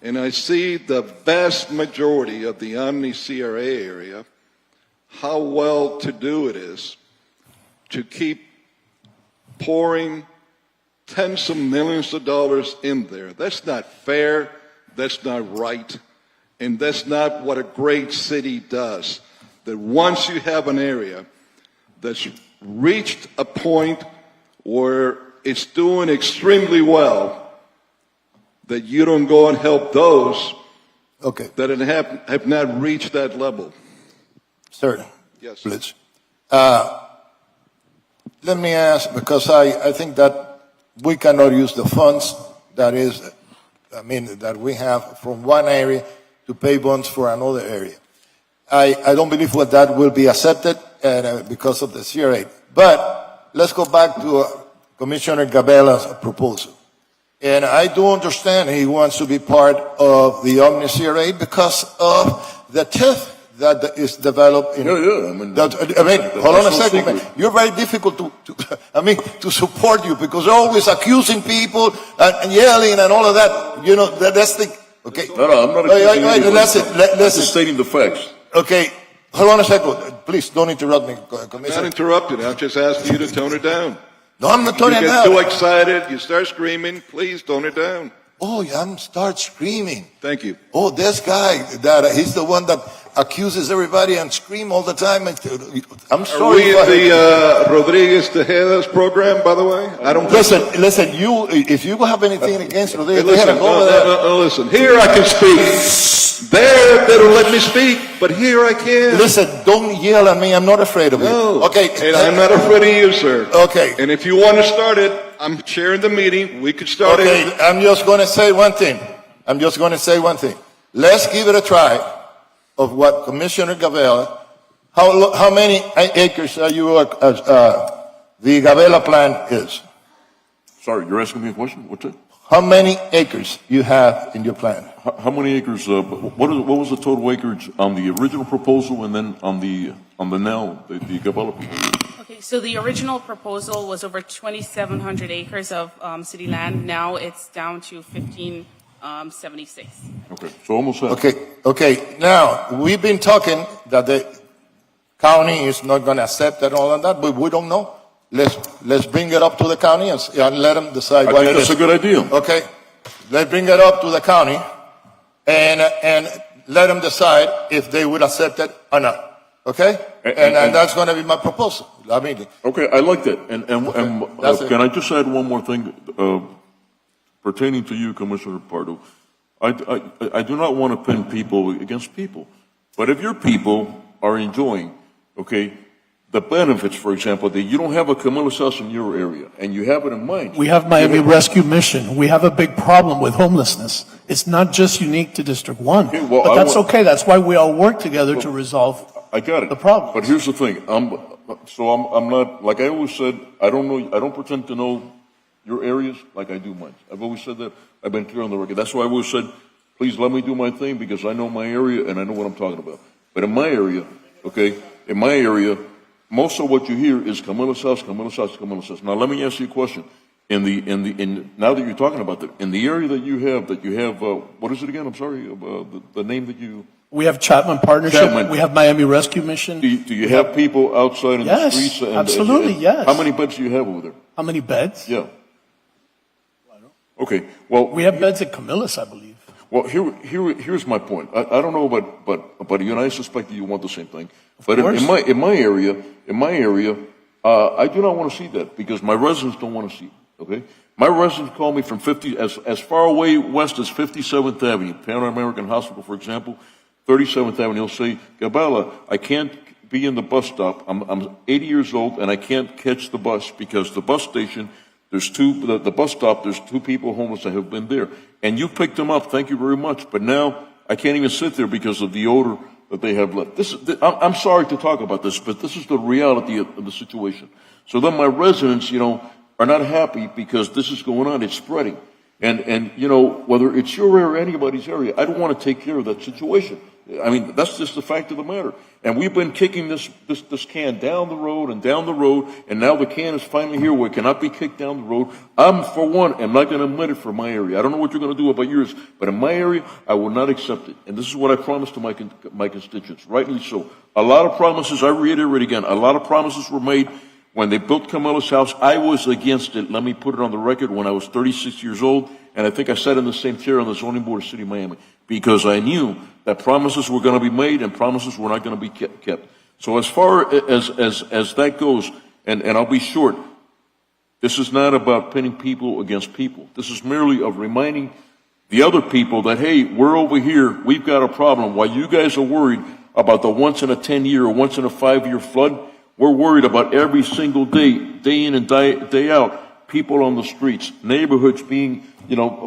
and I see the vast majority of the Omni CRA area, how well to do it is to keep pouring tens of millions of dollars in there. That's not fair, that's not right, and that's not what a great city does. That once you have an area that's reached a point where it's doing extremely well, that you don't go and help those that have not reached that level. Sir, Yes. please. Let me ask, because I think that we cannot use the funds that we have from one area to pay bonds for another area. I don't believe that will be accepted because of the CRA. But let's go back to Commissioner Gabela's proposal. And I do understand he wants to be part of the Omni CRA because of the test that is developed in. Hold on a second. Man. You're very difficult to support you because you're always accusing people and yelling and all of that. That's the. Okay. No, I'm not accusing That's it. I'm just stating the facts. Okay. Hold on a second. please don't interrupt me, I'm not Commissioner. interrupted. I'm just asking you to tone it down. No, I'm not You turning get too down. excited, you start screaming, please tone it down. Oh, yeah, start screaming. Thank you. Oh, this guy, that he's the one that accuses everybody and scream all the time. I'm Are sorry. we if in the Rodriguez Tejeda's program, by the way? I don't. Listen, if you have anything against Rodriguez, Listen, go over there. listen. Here I can speak. There, they don't let me speak, but here I can. Listen, don't yell at me. I'm not afraid of you. No. Okay. And I'm not afraid of you, sir. Okay. And if you want to start it, I'm chairing the meeting. We could start Okay, it. I'm just going to say one thing. Let's give it a try of what Commissioner Gavela, how many acres are you, the Gavela plant is? Sorry, you're asking me a question? What's it? How many acres you have in your plant? How many acres, what was the total acreage on the original proposal and then on the now, the development? Okay, so the original proposal was over 2,700 acres of city land. Now it's down to 1,576. Okay, so almost half. Okay. Now, we've been talking that the county is not going to accept and all of that, but we don't know. Let's bring it up to the county and let them decide I what think it that's is. a good idea. Okay, let's bring it up to the county and let them decide if they would accept it or not. Okay, and that's going to be my proposal. I mean, Okay, I like that. And That's it. can I just add one more thing pertaining to you, Commissioner Pardo? I do not want to pin people against people, but if your people are enjoying, okay, the benefits, for example, that you don't have a Camilla's house in your area, and you have it in mind. We have Miami Rescue Mission. We have a big problem with homelessness. It's not just unique to District 1. Okay, well, But I that's want- okay. That's why we all work together to resolve I got it. the problem. But here's the thing. I'm not, like I always said, I don't pretend to know your areas like I do mine. I've always said that. I've been clear on the record. That's why I always said, please let me do my thing because I know my area and I know what I'm talking about. But in my area, okay, most of what you hear is Camilla's house, Camilla's house, Camilla's house. Now let me ask you a question. Now that you're talking about that, in the area that you have, what is it again? I'm sorry, the name that you. We have Chapman Partnership. Chapman. We have Miami Rescue Mission. Do you have people outside in Yes, the streets? absolutely, yes. How many beds do you have over there? How many beds? Yeah. Okay. Well, We have beds at Camillus, I believe. Well, here's my point. I don't know, but you and I suspect that you want the same thing. But course. in my area, I do not want to see that because my residents don't want to see it. Okay, my residents call me from as far away west as 57th Avenue, Pan American Hospital, for example, 37th Avenue. They'll say, Gabela, I can't be in the bus stop. I'm 80 years old and I can't catch the bus because the bus station. The bus stop, there's two people homeless that have been there. And you picked them up, thank you very much. But now I can't even sit there because of the odor that they have left. I'm sorry to talk about this, but this is the reality of the situation. So then my residents, are not happy because this is going on, it's spreading. And whether it's your area or anybody's area, I don't want to take care of that situation. I mean, that's just the fact of the matter. And we've been kicking this can down the road, and now the can is finally here where it cannot be kicked down the road. I'm, for one, am not going to admit it for my area. I don't know what you're going to do about yours, but in my area, I will not accept it. And this is what I promised to my constituents, rightly so. A lot of promises, I reiterate again, a lot of promises were made when they built Camilla's house. I was against it. Let me put it on the record when I was 36 years old, and I think I sat in the same chair on the zoning board of City of Miami. Because I knew that promises were going to be made and promises were not going to be kept. So as far as that goes, and I'll be short, this is not about pitting people against people. This is merely of reminding the other people that, hey, we're over here, we've got a problem. While you guys are worried about the once in a 10-year or once in a 5-year flood, we're worried about every single day, day in and day out, people on the streets, neighborhoods being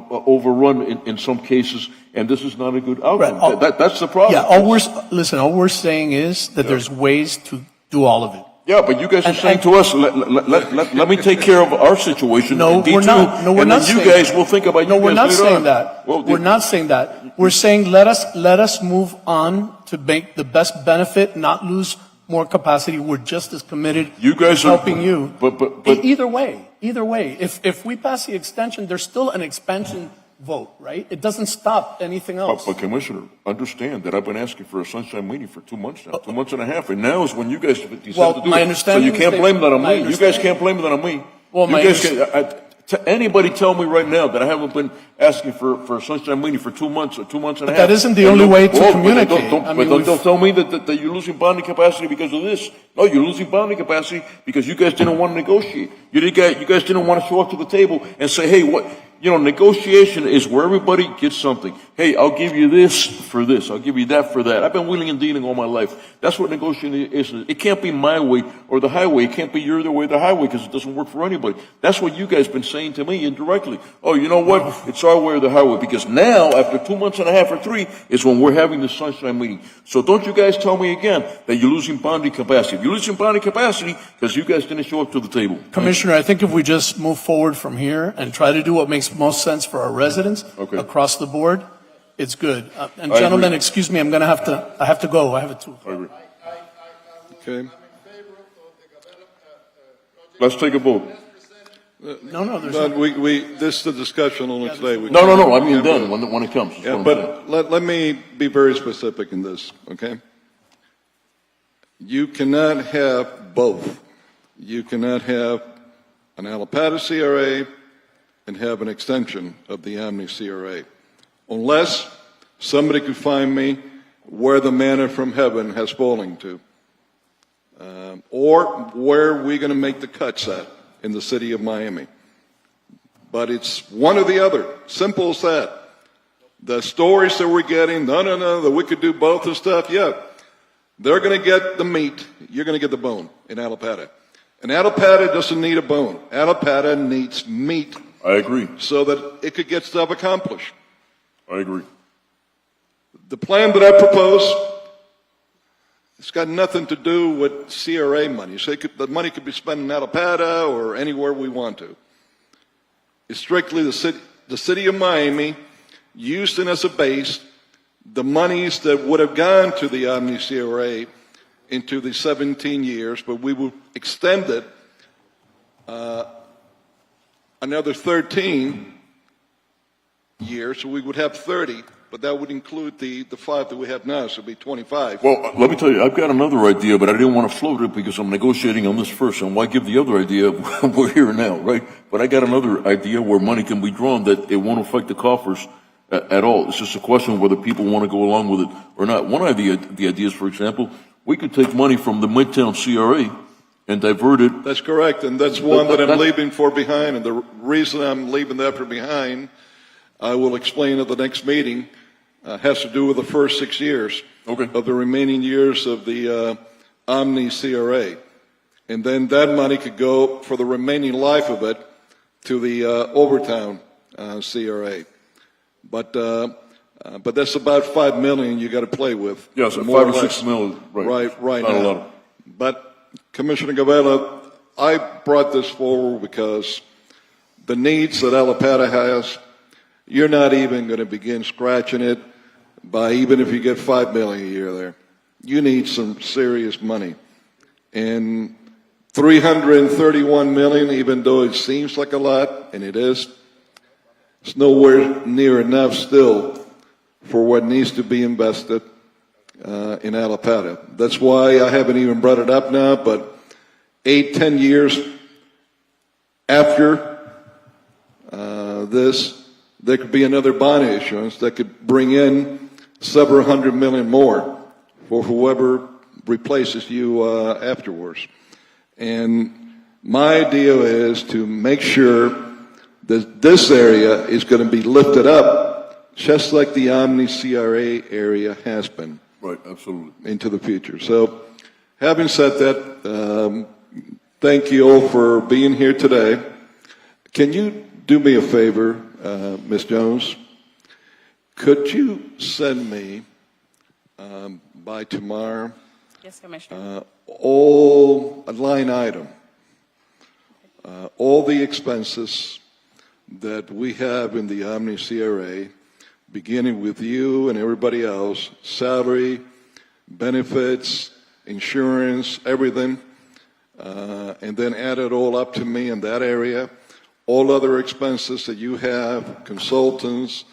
overrun in some cases, and this is not a good outcome. Right. That's the problem. Yeah, all we're saying is that there's ways to do all of it. Yeah, but you guys are saying to us, let me take care of our situation. No, in D2, we're not. No, we're and not then you saying guys that. will think about No, you we're guys not later saying on. that. Well, We're not saying that. We're saying let us move on to make the best benefit, not lose more capacity. We're just as committed You guys to are helping you. But Either way, if we pass the extension, there's still an expansion vote, right? It doesn't stop anything else. But Commissioner, understand that I've been asking for a sunshine meeting for 2 months now, 2 months and a half, and now is when you guys decided to do it. my understanding So you can't is blame that on my me. You guys can't blame that on me. Well, you my guys anybody tell me right now that I haven't been asking for a sunshine meeting for 2 months or 2 months and a half. that isn't the And only no- way to well, communicate. But don't tell me that you're losing bonding capacity because of this. No, you're losing bonding capacity because you guys didn't want to negotiate. You guys didn't want to show up to the table and say, hey, what? Negotiation is where everybody gets something. Hey, I'll give you this for this. I'll give you that for that. I've been wheeling and dealing all my life. That's what negotiating is. It can't be my way or the highway. It can't be your way or the highway because it doesn't work for anybody. That's what you guys been saying to me indirectly. Oh, you know what? It's our way or the highway. Because now, after 2 months and a half or 3, is when we're having the sunshine meeting. So don't you guys tell me again that you're losing bonding capacity. You're losing bonding capacity because you guys didn't show up to the table. Commissioner, I think if we just move forward from here and try to do what makes most sense for our residents across the board, it's good. And gentlemen, excuse me, I have to go. I have a two. I agree. Okay. Let's take a vote. No, there's But this is the discussion only today. No. I mean done when it comes. Yeah, but let me be very specific in this, okay? You cannot have both. You cannot have an Alapata CRA and have an extension of the Omni CRA, unless somebody could find me where the manna from heaven has fallen to, or where we're going to make the cuts at in the city of Miami. But it's one or the other. Simple as that. The stories that we're getting, no, that we could do both and stuff, yeah. They're going to get the meat. You're going to get the bone in Alapata. And Alapata doesn't need a bone. Alapata needs meat. I agree. So that it could get stuff accomplished. I agree. The plan that I propose, it's got nothing to do with CRA money. So the money could be spent in Alapata or anywhere we want to. It's strictly the city of Miami, Houston as a base, the monies that would have gone to the Omni CRA into the 17 years, but we will extend it another 13 years, so we would have 30, but that would include the 5 that we have now, so it would be 25. Well, let me tell you, I've got another idea, but I didn't want to float it because I'm negotiating on this first, and why give the other idea? We're here now, right? But I got another idea where money can be drawn that it won't affect the coffers at all. It's just a question of whether people want to go along with it or not. One idea, the idea is, for example, we could take money from the Midtown CRA and divert it. That's correct, and that's one that I'm leaving for behind, and the reason I'm leaving that for behind, I will explain at the next meeting, has to do with the first 6 years of the remaining years of the Omni CRA. And then that money could go for the remaining life of it to the Overtown CRA. But that's about $5 million you got to play with. Yeah, so more 5 or or 6 less. million, right? Right Not now. a lot. But Commissioner Gavella, I brought this forward because the needs that Alapata has, you're not even going to begin scratching it by even if you get $5 million a year there. You need some serious money. And $331 million, even though it seems like a lot, and it is, it's nowhere near enough still for what needs to be invested in Alapata. That's why I haven't even brought it up now, but 8-10 years after this, there could be another bond issuance that could bring in several $100 million more for whoever replaces you afterwards. And my idea is to make sure that this area is going to be lifted up just like the Omni CRA area has been. Right, absolutely. Into the future. So, having said that, thank you all for being here today. Can you do me a favor, Ms. Jones? Could you send me by tomorrow Yes, Commissioner. all a line item, all the expenses that we have in the Omni CRA, beginning with you and everybody else, salary, benefits, insurance, everything, and then add it all up to me in that area. all other expenses that you have, consultants,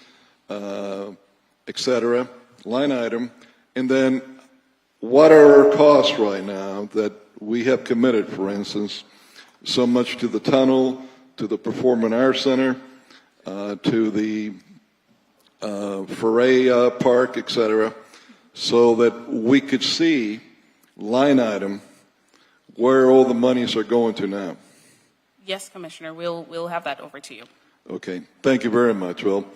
et cetera, line item, and then what are our costs right now that we have committed, for instance, so much to the tunnel, to the Performing Arts Center, to the Foray Park, et cetera, so that we could see line item where all the monies are going to now. Yes, Commissioner, we'll have that over to you. Okay, thank you very much, Will.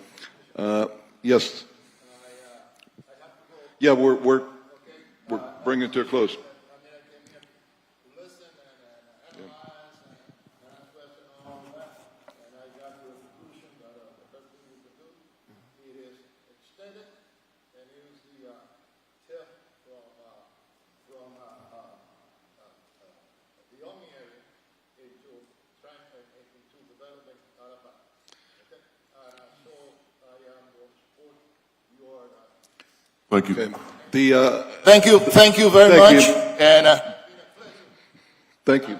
Yes. Yeah, we're bringing it to a close. Thank you. Okay. Thank you very Thank much. you. And Thank you.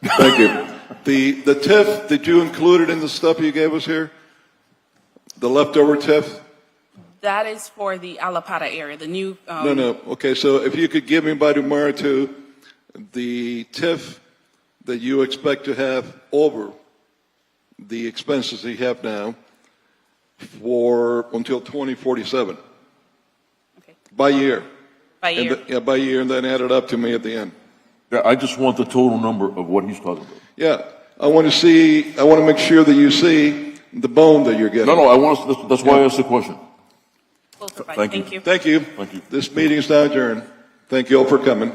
Thank you. The TIF that you included in the stuff you gave us here, the leftover TIF? That is for the Alapata area, the new. No. Okay, so if you could give me by tomorrow too, the TIF that you expect to have over the expenses that you have now for until 2047. Okay. By year. By year. Yeah, by year, and then add it up to me at the end. Yeah, I just want the total number of what he's talking about. Yeah, I want to make sure that you see the bone that you're getting. No, that's why I asked the question. We'll provide. Thank you. Thank you. Thank you. Thank you. This meeting is now adjourned. Thank you all for coming.